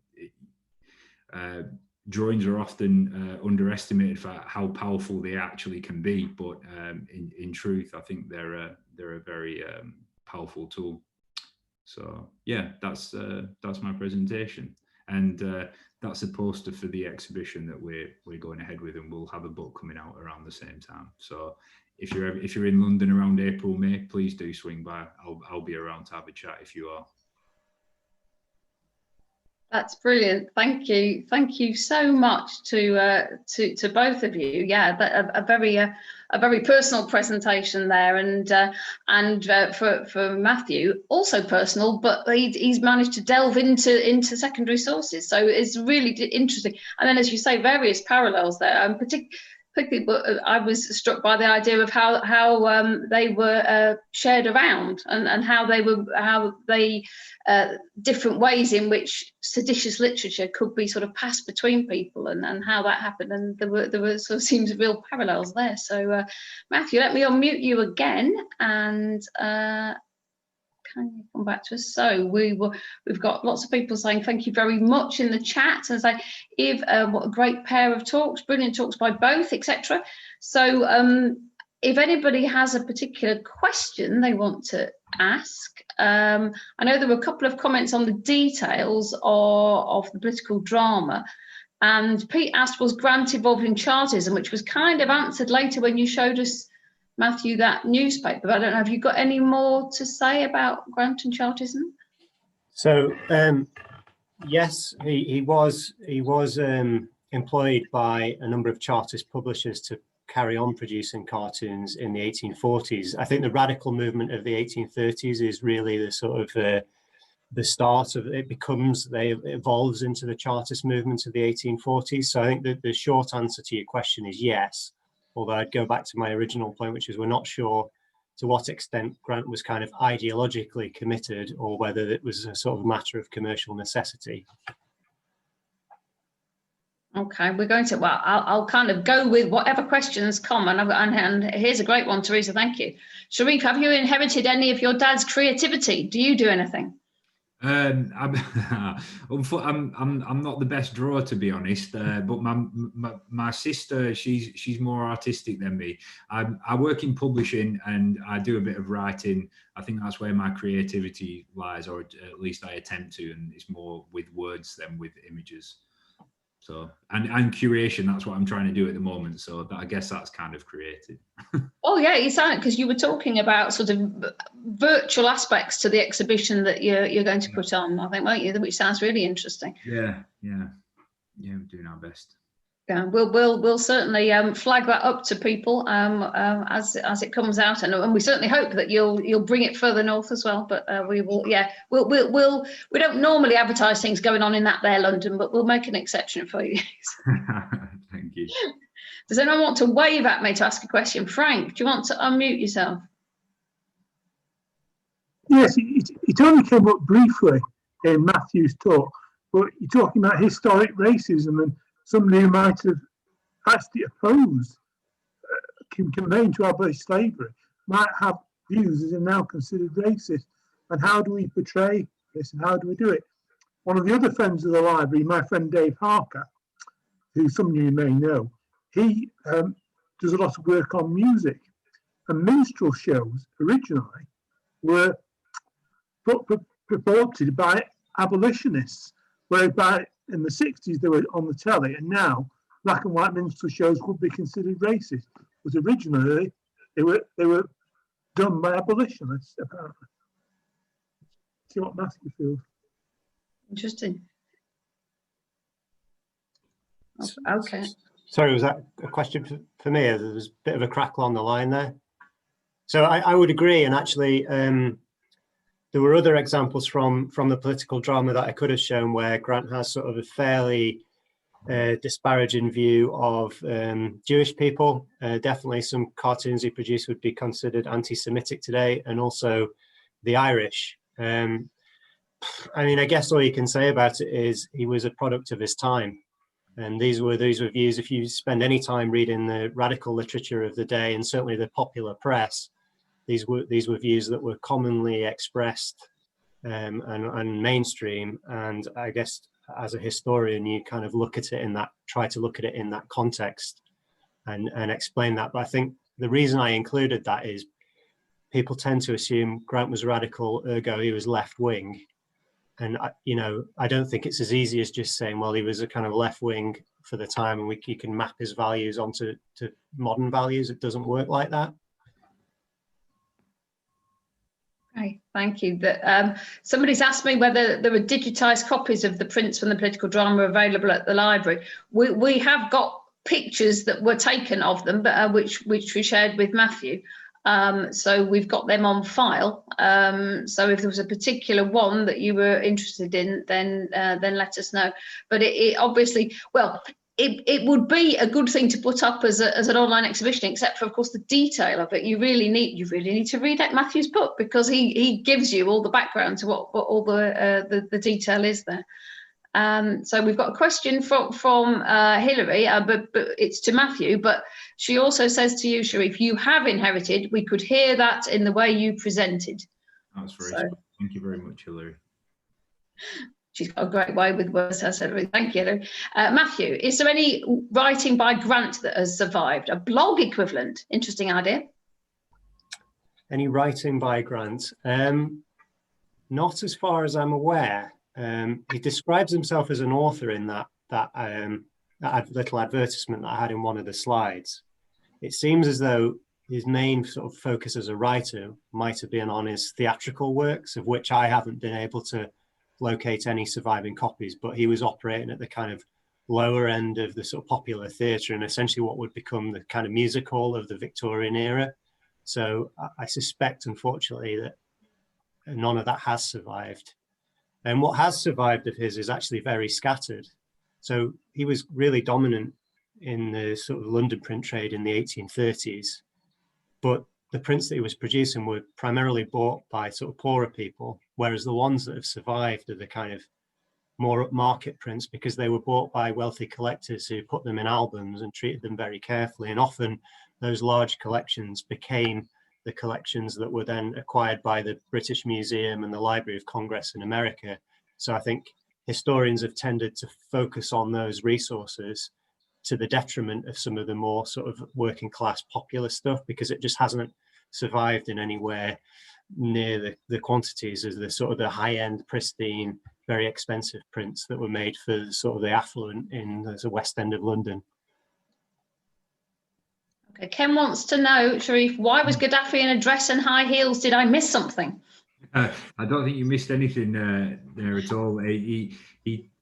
drawings are often underestimated for how powerful they actually can be. But in truth, I think they're a very powerful tool. So yeah, that's my presentation. And that's a poster for the exhibition that we're going ahead with, and we'll have a book coming out around the same time. So if you're in London around April, May, please do swing by. I'll be around to have a chat if you are.
That's brilliant. Thank you so much to both of you. Yeah, a very personal presentation there, and for Mathew also personal, but he's managed to delve into secondary sources. So it's really interesting. And then, as you say, various parallels there. Particularly, I was struck by the idea of how they were shared around, and how they different ways in which seditious literature could be sort of passed between people, and how that happened. And there were sort of seems real parallels there. So Mathew, let me unmute you again, and can you come back to us? So we've got lots of people saying thank you very much in the chat, and say, Eve, what a great pair of talks, brilliant talks by both, etc. So if anybody has a particular question they want to ask, I know there were a couple of comments on the details of the political drama, and Pete asked, was Grant involved in Chartism, which was kind of answered later when you showed us, Mathew, that newspaper. But I don't know, have you got any more to say about Grant and Chartism?
So yes, he was employed by a number of Chartist publishers to carry on producing cartoons in the 1840s. I think the radical movement of the 1830s is really the sort of the start of it. Evolves into the Chartist movement of the 1840s. So I think that the short answer to your question is yes. Although I'd go back to my original point, which is we're not sure to what extent Grant was kind of ideologically committed, or whether it was a sort of matter of commercial necessity.
Okay, we're going to, well, I'll kind of go with whatever questions come, and here's a great one, Teresa, thank you. Sherif, have you inherited any of your dad's creativity? Do you do anything?
I'm not the best drawer, to be honest, but my sister, she's more artistic than me. I work in publishing and I do a bit of writing. I think that's where my creativity lies, or at least I attempt to, and it's more with words than with images. So, and curation, that's what I'm trying to do at the moment. So I guess that's kind of creative.
Oh yeah, you sound, because you were talking about sort of virtual aspects to the exhibition that you're going to put on, I think, weren't you? Which sounds really interesting.
Yeah, we're doing our best.
Yeah, we'll certainly flag that up to people as it comes out, and we certainly hope that you'll bring it further north as well. But we will, yeah, we don't normally advertise things going on in that there London, but we'll make an exception for you.
Thank you.
Does anyone want to wave at me to ask a question? Frank, do you want to unmute yourself?
Yes, it only came up briefly in Matthew's talk, but you're talking about historic racism, and somebody who might have actually opposed conveying to abolish slavery might have views that are now considered racist. And how do we portray this, and how do we do it? One of the other friends of the library, my friend Dave Harker, who some of you may know, he does a lot of work on music. And minstrel shows originally were purported by abolitionists, whereby in the 60s they were on the telly, and now black and white minstrel shows would be considered racist. But originally they were done by abolitionists, apparently. See what Matthew feels.
Interesting. Okay.
Sorry, was that a question for me? There was a bit of a crackle on the line there. So I would agree, and actually there were other examples from the political drama that I could have shown where Grant has sort of a fairly disparaging view of Jewish people. Definitely some cartoons he produced would be considered anti-Semitic today, and also the Irish. I mean, I guess all you can say about it is he was a product of his time. And these were views, if you spend any time reading the radical literature of the day, and certainly the popular press, these were views that were commonly expressed and mainstream. And I guess as a historian, you kind of look at it try to look at it in that context and explain that. But I think the reason I included that is people tend to assume Grant was radical, ergo he was left wing. And, I don't think it's as easy as just saying, well, he was a kind of left wing for the time and you can map his values onto modern values. It doesn't work like that.
Okay, thank you. Somebody's asked me whether there are digitized copies of the prints from the political drama available at the library. We have got pictures that were taken of them, but which we shared with Matthew. So we've got them on file. So if there was a particular one that you were interested in, then let us know. But it obviously, well, it would be a good thing to put up as an online exhibition, except for, of course, the detail of it. You really need to read Matthew's book, because he gives you all the background to what all the detail is there. So we've got a question from Hilary, but it's to Matthew. But she also says to you, Sherif, you have inherited. We could hear that in the way you presented.
That's very sweet. Thank you very much, Hilary.
She's got a great way with words, has Hilary. Thank you, Hilary. Matthew, is there any writing by Grant that has survived? A blog equivalent? Interesting idea.
Any writing by Grant? Not as far as I'm aware. He describes himself as an author in that little advertisement that I had in one of the slides. It seems as though his main sort of focus as a writer might have been on his theatrical works, of which I haven't been able to locate any surviving copies, but he was operating at the kind of lower end of the sort of popular theatre and essentially what would become the kind of music hall of the Victorian era. So I suspect, unfortunately, that none of that has survived. And what has survived of his is actually very scattered. So he was really dominant in the sort of London print trade in the 1830s, but the prints that he was producing were primarily bought by sort of poorer people, whereas the ones that have survived are the kind of more upmarket prints, because they were bought by wealthy collectors who put them in albums and treated them very carefully. And often those large collections became the collections that were then acquired by the British Museum and the Library of Congress in America. So I think historians have tended to focus on those resources to the detriment of some of the more sort of working class popular stuff, because it just hasn't survived in anywhere near the quantities as the sort of the high end, pristine, very expensive prints that were made for sort of the affluent in the West End of London.
Okay, Ken wants to know, Sherif, why was Gaddafi in a dress and high heels? Did I miss something?
I don't think you missed anything there at all. He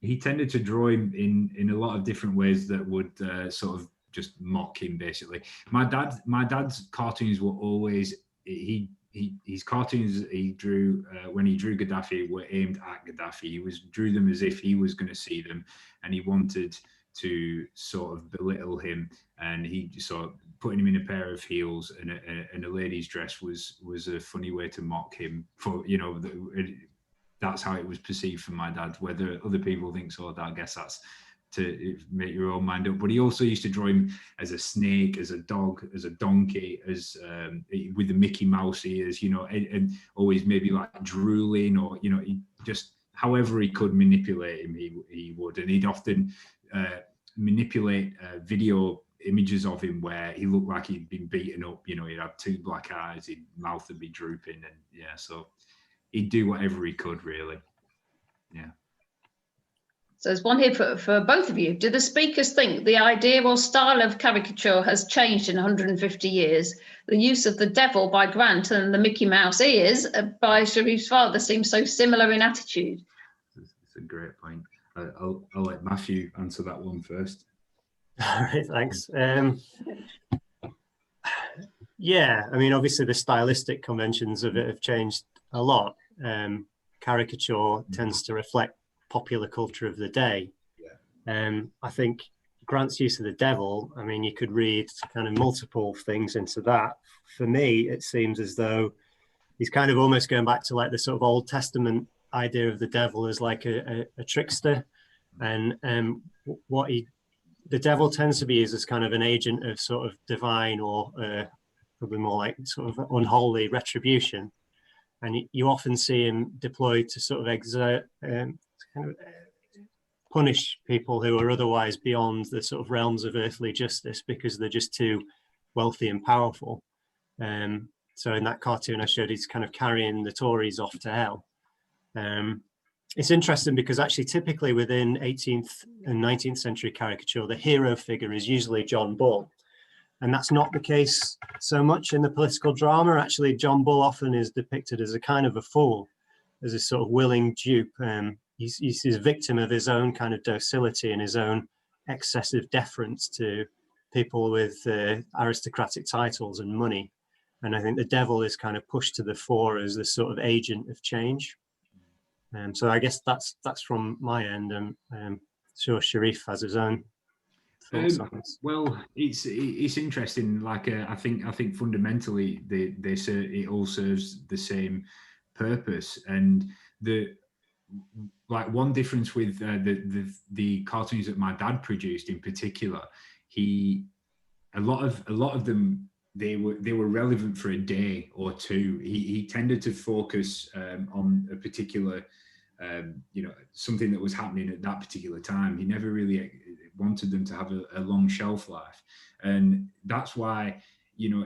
he tended to draw him in a lot of different ways that would sort of just mock him, basically. My dad's cartoons were always, his cartoons he drew when he drew Gaddafi were aimed at Gaddafi. He drew them as if he was going to see them, and he wanted to sort of belittle him, and he sort of putting him in a pair of heels and a lady's dress was a funny way to mock him for, you know, that's how it was perceived from my dad. Whether other people think so, I guess that's to make your own mind up. But he also used to draw him as a snake, as a dog, as a donkey, as with the Mickey Mouse ears, you know, and always maybe like drooling, or, you know, he just however he could manipulate him, he would. And he'd often manipulate video images of him where he looked like he'd been beaten up, you know, he'd have two black eyes, his mouth would be drooping, and yeah, so he'd do whatever he could, really. Yeah.
So there's one here for both of you. Do the speakers think the idea or style of caricature has changed in 150 years? The use of the devil by Grant and the Mickey Mouse ears by Sherif's father seems so similar in attitude.
It's a great point. I'll let Matthew answer that one first.
All right, thanks. Yeah, I mean, obviously the stylistic conventions of it have changed a lot. Caricature tends to reflect popular culture of the day. Yeah. I think Grant's use of the devil, I mean, you could read kind of multiple things into that. For me, it seems as though he's kind of almost going back to like the sort of Old Testament idea of the devil as like a trickster, and the devil tends to be used as kind of an agent of sort of divine or probably more like sort of unholy retribution, and you often see him deployed to sort of exert kind of punish people who are otherwise beyond the sort of realms of earthly justice because they're just too wealthy and powerful. So in that cartoon I showed, he's kind of carrying the Tories off to hell. It's interesting because actually typically within 18th and 19th century caricature, the hero figure is usually John Bull. And that's not the case so much in the political drama. Actually, John Bull often is depicted as a kind of a fool, as a sort of willing dupe. He's a victim of his own kind of docility and his own excessive deference to people with aristocratic titles and money. And I think the devil is kind of pushed to the fore as the sort of agent of change. So I guess that's from my end. Sure, Sherif has his own thoughts on this.
Well, it's interesting. Like I think fundamentally it all serves the same purpose. And one difference with the cartoons that my dad produced in particular, a lot of them, they were relevant for a day or two. He tended to focus on a particular something that was happening at that particular time. He never really wanted them to have a long shelf life, and that's why, you know,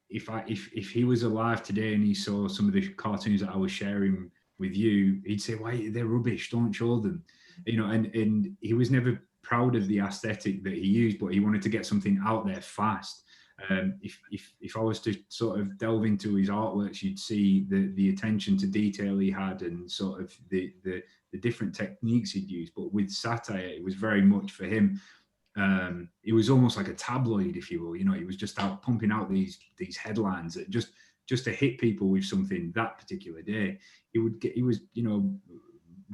if he was alive today and he saw some of the cartoons that I was sharing with you, he'd say, "Why, they're rubbish, don't show them," you know. And he was never proud of the aesthetic that he used, but he wanted to get something out there fast. If I was to sort of delve into his artworks, you'd see the attention to detail he had, and sort of the different techniques he'd used. But with satire, it was very much for him. It was almost like a tabloid, if you will. You know, he was just out pumping out these headlines that just to hit people with something that particular day. He was, you know,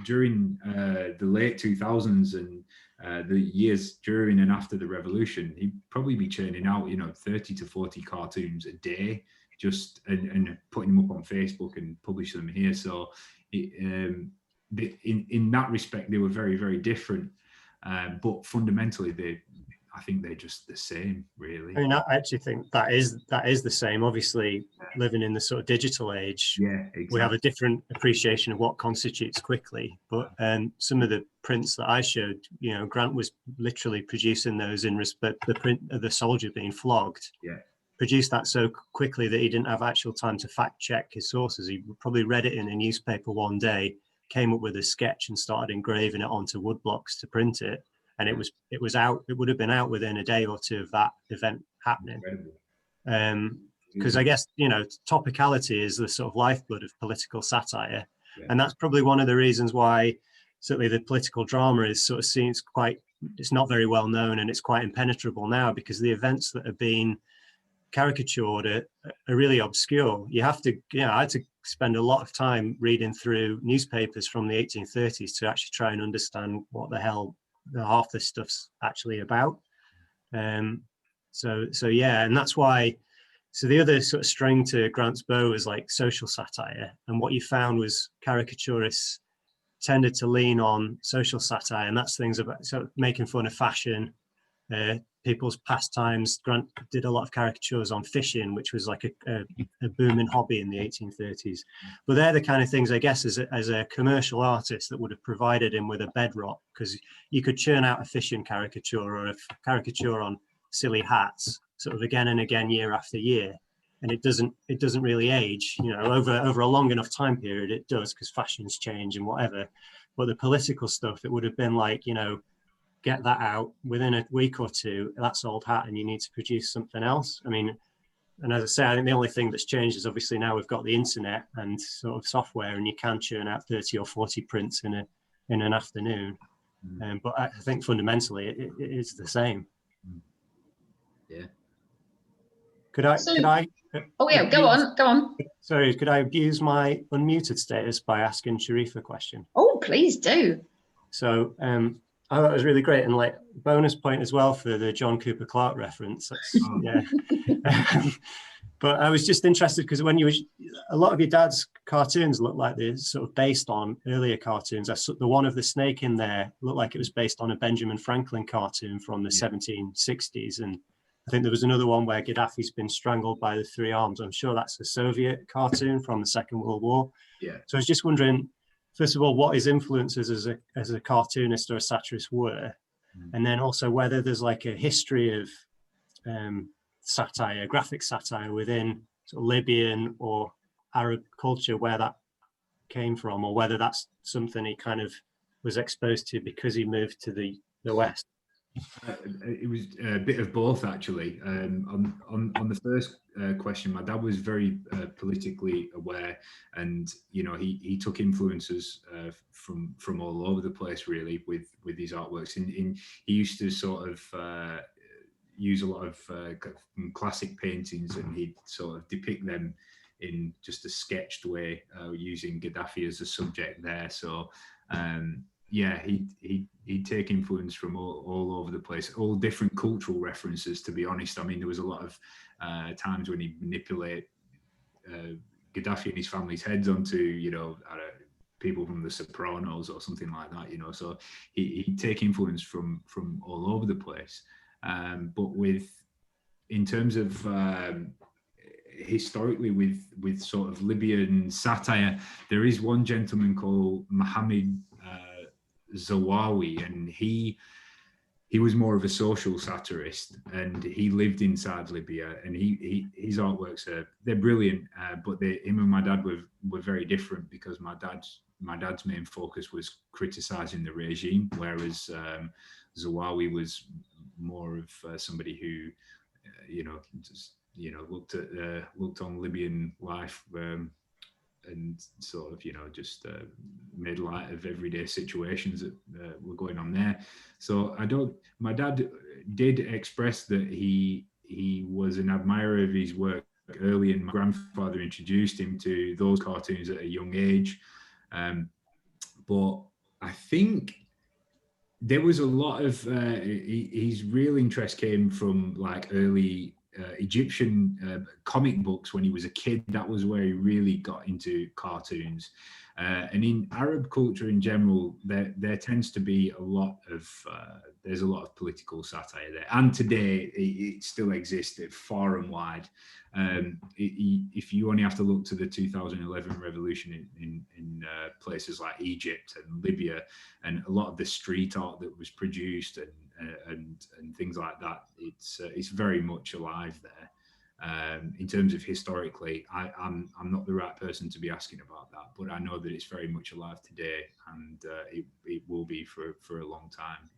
during the late 2000s and the years during and after the revolution, he'd probably be churning out, you know, 30 to 40 cartoons a day, just and putting them up on Facebook and publish them here. So in that respect, they were very, very different. But fundamentally, I think they're just the same, really.
I mean, I actually think that is the same. Obviously, living in the sort of digital age, yeah, exactly. We have a different appreciation of what constitutes quickly. But some of the prints that I showed, you know, Grant was literally producing those in respect the print of the soldier being flogged.
Yeah.
Produced that so quickly that he didn't have actual time to fact check his sources. He probably read it in a newspaper one day, came up with a sketch and started engraving it onto wood blocks to print it. And it was out. It would have been out within a day or two of that event happening. Because I guess, you know, topicality is the sort of lifeblood of political satire, yeah. And that's probably one of the reasons why certainly the political drama is sort of seen, it's not very well known, and it's quite impenetrable now because the events that are being caricatured are really obscure. You have to, I had to spend a lot of time reading through newspapers from the 1830s to actually try and understand what the hell half this stuff's actually about. So yeah, and that's why. So the other sort of string to Grant's bow was like social satire, and what you found was caricaturists tended to lean on social satire, and that's things about sort of making fun of fashion, people's pastimes. Grant did a lot of caricatures on fishing, which was like a booming hobby in the 1830s. But they're the kind of things, I guess, as a commercial artist that would have provided him with a bedrock, because you could churn out a fishing caricature or a caricature on silly hats, sort of again and again, year after year, and it doesn't really age. Over a long enough time period, it does, because fashions change and whatever. But the political stuff, it would have been like, get that out within a week or two, that's old hat, and you need to produce something else. I mean, and as I say, I think the only thing that's changed is obviously now we've got the internet and sort of software, and you can churn out 30 or 40 prints in an afternoon. But I think fundamentally it is the same.
Yeah.
Could I?
Oh yeah, go on.
Sorry, could I use my unmuted status by asking Sherif a question?
Oh, please do.
So I thought it was really great, and like bonus point as well for the John Cooper Clarke reference. Yeah. But I was just interested because when a lot of your dad's cartoons look like they're sort of based on earlier cartoons. The one of the snake in there looked like it was based on a Benjamin Franklin cartoon from the 1760s, and I think there was another one where Gaddafi's been strangled by the three arms. I'm sure that's a Soviet cartoon from the Second World War. Yeah. So I was just wondering, first of all, what his influences as a cartoonist or a satirist were, and then also whether there's like a history of satire, graphic satire within sort of Libyan or Arab culture, where that came from, or whether that's something he kind of was exposed to because he moved to the West.
It was a bit of both, actually. On the first question, my dad was very politically aware, and he took influences from all over the place, really, with his artworks. And he used to sort of use a lot of classic paintings, and he'd sort of depict them in just a sketched way, using Gaddafi as a subject there. So yeah, he'd take influence from all over the place, all different cultural references, to be honest. I mean, there was a lot of times when he'd manipulate Gaddafi and his family's heads onto, people from the Sopranos or something like that, so he'd take influence from all over the place. But in terms of historically with sort of Libyan satire, there is one gentleman called Mohammed Zawawi, and he was more of a social satirist, and he lived inside Libya, and his artworks they're brilliant, but him and my dad were very different, because my dad's main focus was criticizing the regime, whereas Zawawi was more of somebody who looked on Libyan life and sort of just made light of everyday situations that were going on there. So my dad did express that he was an admirer of his work early, and my grandfather introduced him to those cartoons at a young age. But I think there was a lot of his real interest came from like early Egyptian comic books when he was a kid. That was where he really got into cartoons. And in Arab culture in general, there tends to be there's a lot of political satire there. And today it still exists far and wide. If you only have to look to the 2011 revolution in places like Egypt and Libya, and a lot of the street art that was produced and things like that, it's very much alive there. In terms of historically, I'm not the right person to be asking about that, but I know that it's very much alive today, and it will be for a long time,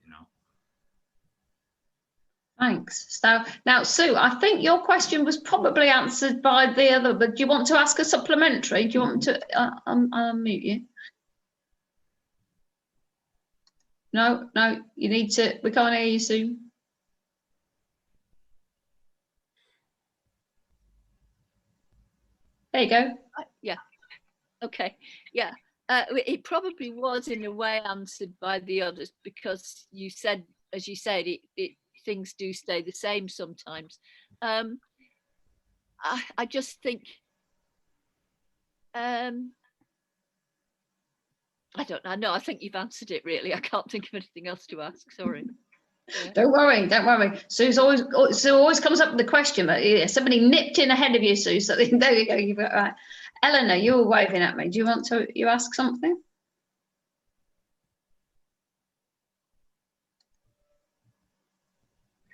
Thanks. So now, Sue, I think your question was probably answered by the other, but do you want to ask a supplementary? Do you want me to unmute you? No, you need to, we can't hear you, Sue. There you go.
Yeah. Okay. Yeah. It probably was in a way answered by the others, because you said, as you said, things do stay the same sometimes. I just think, I don't know. No, I think you've answered it really. I can't think of anything else to ask. Sorry. Yeah.
Don't worry. Sue always comes up with the question, but yeah, somebody nipped in ahead of you, Sue. So there you go. You've got right. Eleanor, you were waving at me. Do you want to ask something?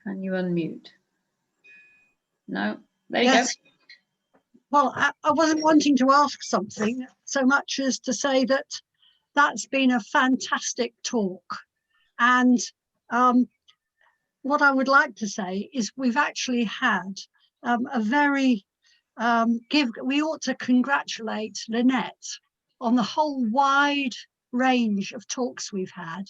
Can you unmute? No. There you go.
Well, I wasn't wanting to ask something so much as to say that that's been a fantastic talk. And what I would like to say is we've actually had a very, we ought to congratulate Lynette on the whole wide range of talks we've had,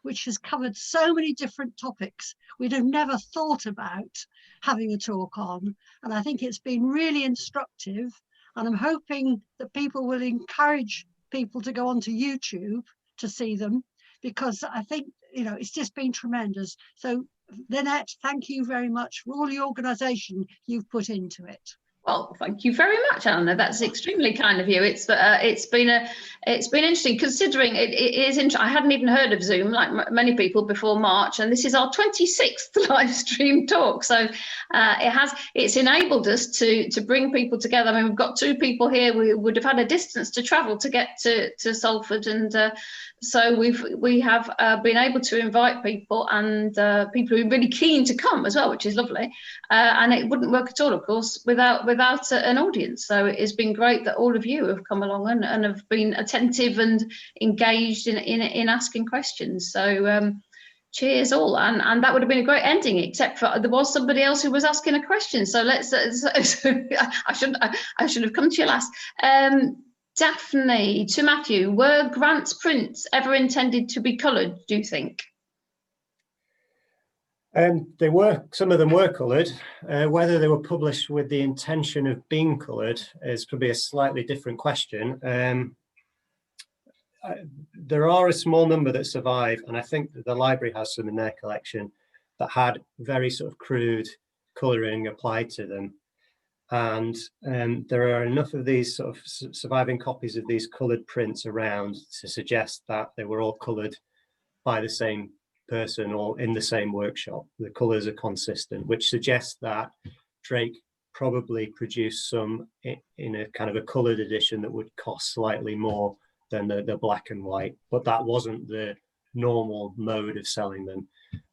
which has covered so many different topics we'd have never thought about having a talk on. And I think it's been really instructive. And I'm hoping that people will encourage people to go onto YouTube to see them, because I think, you know, it's just been tremendous. So Lynette, thank you very much for all the organisation you've put into it.
Well, thank you very much, Anna. That's extremely kind of you. It's been interesting, considering it is interesting. I hadn't even heard of Zoom, like many people, before March, and this is our 26th live stream talk. So it's enabled us to bring people together. I mean, we've got 2 people here. We would have had a distance to travel to get to Salford, and so we have been able to invite people, and people who are really keen to come as well, which is lovely. And it wouldn't work at all, of course, without an audience. So it's been great that all of you have come along and have been attentive and engaged in asking questions. So cheers all, and that would have been a great ending, except for there was somebody else who was asking a question. So let's. I should have come to you last. Daphne, to Matthew, were Grant's prints ever intended to be coloured, do you think?
They were. Some of them were coloured. Whether they were published with the intention of being coloured is probably a slightly different question. There are a small number that survive, and I think that the library has some in their collection that had very sort of crude colouring applied to them. And there are enough of these sort of surviving copies of these coloured prints around to suggest that they were all coloured by the same person or in the same workshop. The colours are consistent, which suggests that Drake probably produced some in a kind of a coloured edition that would cost slightly more than the black and white, but that wasn't the normal mode of selling them.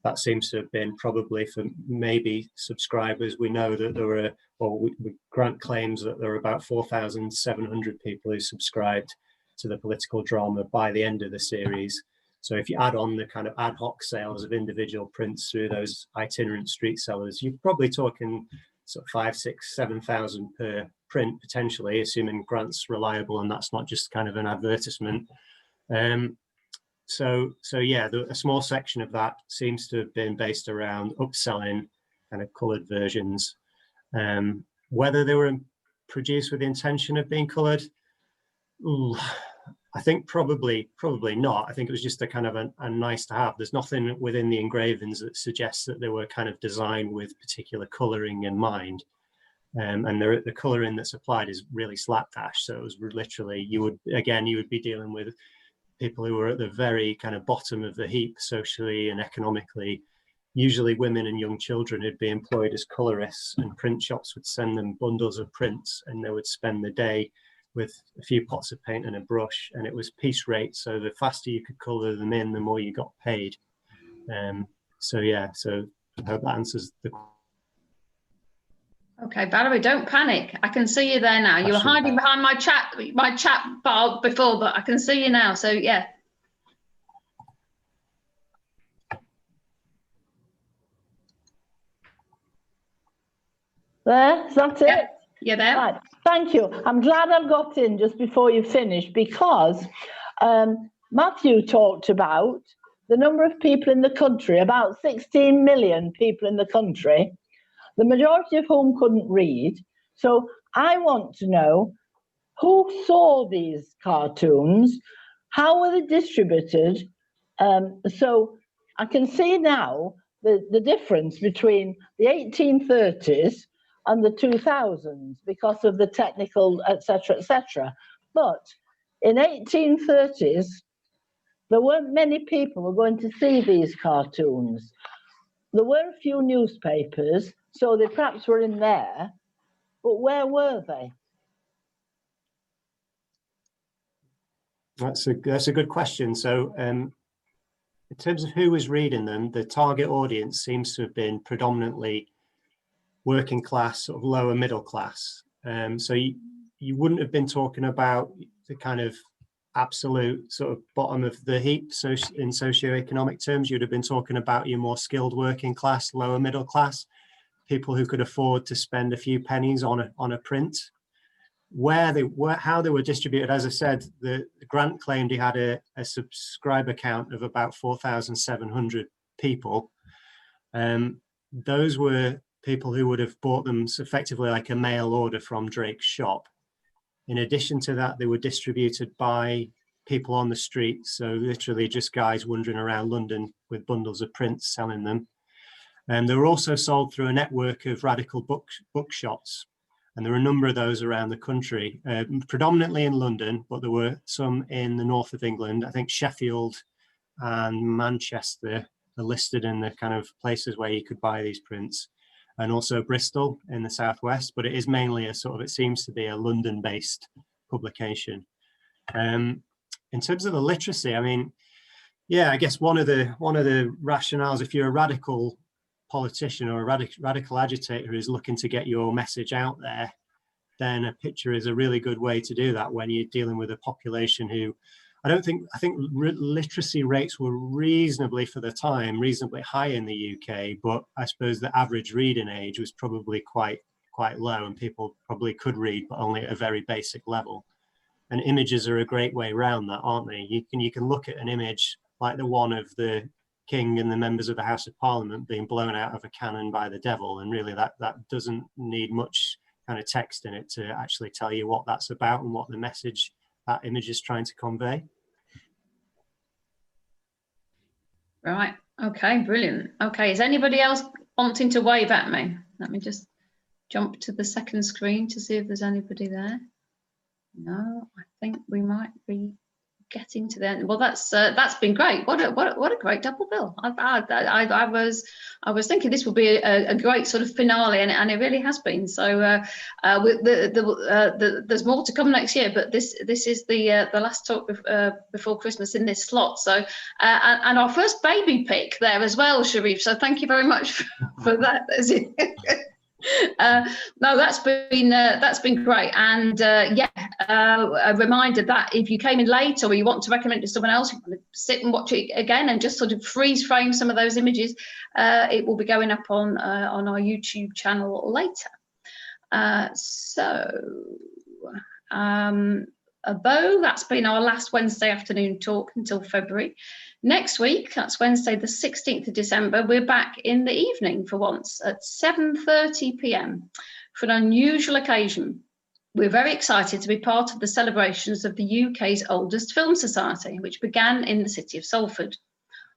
That seems to have been probably for maybe subscribers. We know that there were, well, Grant claims that there were about 4,700 people who subscribed to the political drama by the end of the series. So if you add on the kind of ad hoc sales of individual prints through those itinerant street sellers, you're probably talking sort of 5,000, 6,000, 7,000 per print potentially, assuming Grant's reliable and that's not just kind of an advertisement. So yeah, a small section of that seems to have been based around upselling kind of coloured versions. Whether they were produced with the intention of being coloured, I think probably not. I think it was just a kind of a nice to have. There's nothing within the engravings that suggests that they were kind of designed with particular colouring in mind. And the colouring that's applied is really slapdash. So it was literally, you would be dealing with people who were at the very kind of bottom of the heap socially and economically, usually women and young children who'd be employed as colourists, and print shops would send them bundles of prints and they would spend the day with a few pots of paint and a brush, and it was piece rate. So the faster you could colour them in, the more you got paid. So yeah, so I hope that answers the question.
Okay, Valerie, don't panic. I can see you there now. You were hiding behind my chat bar before, but I can see you now. So yeah.
There, is that it?
You're there.
Right. Thank you. I'm glad I've got in just before you finish, because Matthew talked about the number of people in the country, about 16 million people in the country, the majority of whom couldn't read. So I want to know who saw these cartoons, how were they distributed? So I can see now the difference between the 1830s and the 2000s because of the technical, etc., etc. But in 1830s, there weren't many people who were going to see these cartoons. There were a few newspapers, so they perhaps were in there, but where were they?
That's a good question. So in terms of who was reading them, the target audience seems to have been predominantly working class, sort of lower middle class. So you wouldn't have been talking about the kind of absolute sort of bottom of the heap. So in socioeconomic terms, you'd have been talking about your more skilled working class, lower middle class, people who could afford to spend a few pennies on a print. How they were distributed, as I said, the grant claimed he had a subscriber count of about 4,700 people. Those were people who would have bought them effectively like a mail order from Drake's shop. In addition to that, they were distributed by people on the street, so literally just guys wandering around London with bundles of prints selling them. And they were also sold through a network of radical bookshops. And there are a number of those around the country, predominantly in London, but there were some in the north of England. I think Sheffield and Manchester are listed in the kind of places where you could buy these prints, and also Bristol in the southwest. But it is mainly a sort of, it seems to be a London-based publication. In terms of the literacy, I mean, yeah, I guess one of the rationales, if you're a radical politician or a radical agitator who's looking to get your message out there, then a picture is a really good way to do that when you're dealing with a population who I think literacy rates were reasonably, for the time, reasonably high in the UK, but I suppose the average reading age was probably quite low, and people probably could read, but only at a very basic level. And images are a great way around that, aren't they? You can look at an image like the one of the King and the members of the House of Parliament being blown out of a cannon by the devil, and really that doesn't need much kind of text in it to actually tell you what that's about and what the message that image is trying to convey.
Right. Okay, brilliant. Okay, is anybody else wanting to wave at me? Let me just jump to the second screen to see if there's anybody there. No, I think we might be getting to the end. Well, that's been great. What a great double bill. I was thinking this would be a great sort of finale, and it really has been. So there's more to come next year, but this is the last talk before Christmas in this slot. So and our first baby pick there as well, Sherif. So thank you very much for that. No, that's been great, and a reminder that if you came in late or you want to recommend it to someone else, you want to sit and watch it again and just sort of freeze frame some of those images. It will be going up on our YouTube channel later. Although that's been our last Wednesday afternoon talk until February. Next week, that's Wednesday the 16th of December, we're back in the evening for once at 7:30 p.m. for an unusual occasion. We're very excited to be part of the celebrations of the UK's oldest film society, which began in the city of Salford.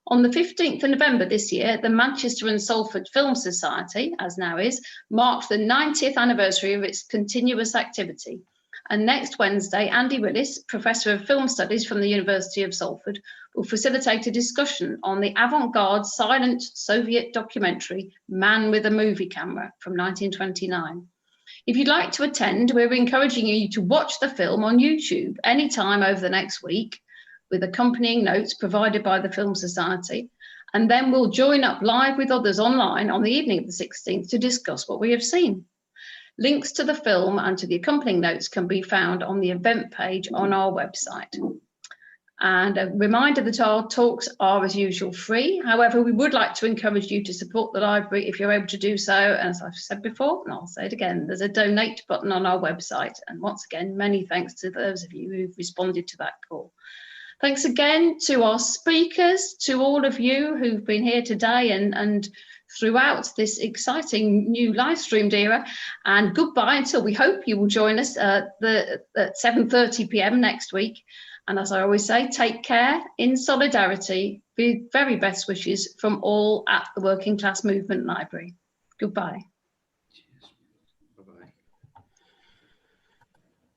On the 15th of November this year, the Manchester and Salford Film Society, as now is, marked the 90th anniversary of its continuous activity. And next Wednesday, Andy Willis, Professor of Film Studies from the University of Salford, will facilitate a discussion on the avant-garde silent Soviet documentary, Man with a Movie Camera, from 1929. If you'd like to attend, we're encouraging you to watch the film on YouTube anytime over the next week, with accompanying notes provided by the Film Society, and then we'll join up live with others online on the evening of the 16th to discuss what we have seen. Links to the film and to the accompanying notes can be found on the event page on our website. And a reminder that our talks are, as usual, free. However, we would like to encourage you to support the library if you're able to do so. And as I've said before, and I'll say it again, there's a donate button on our website. And once again, many thanks to those of you who've responded to that call. Thanks again to our speakers, to all of you who've been here today and throughout this exciting new live streamed era. And goodbye until we hope you will join us at 7:30 p.m. next week. And as I always say, take care in solidarity. With very best wishes from all at the Working Class Movement Library. Goodbye.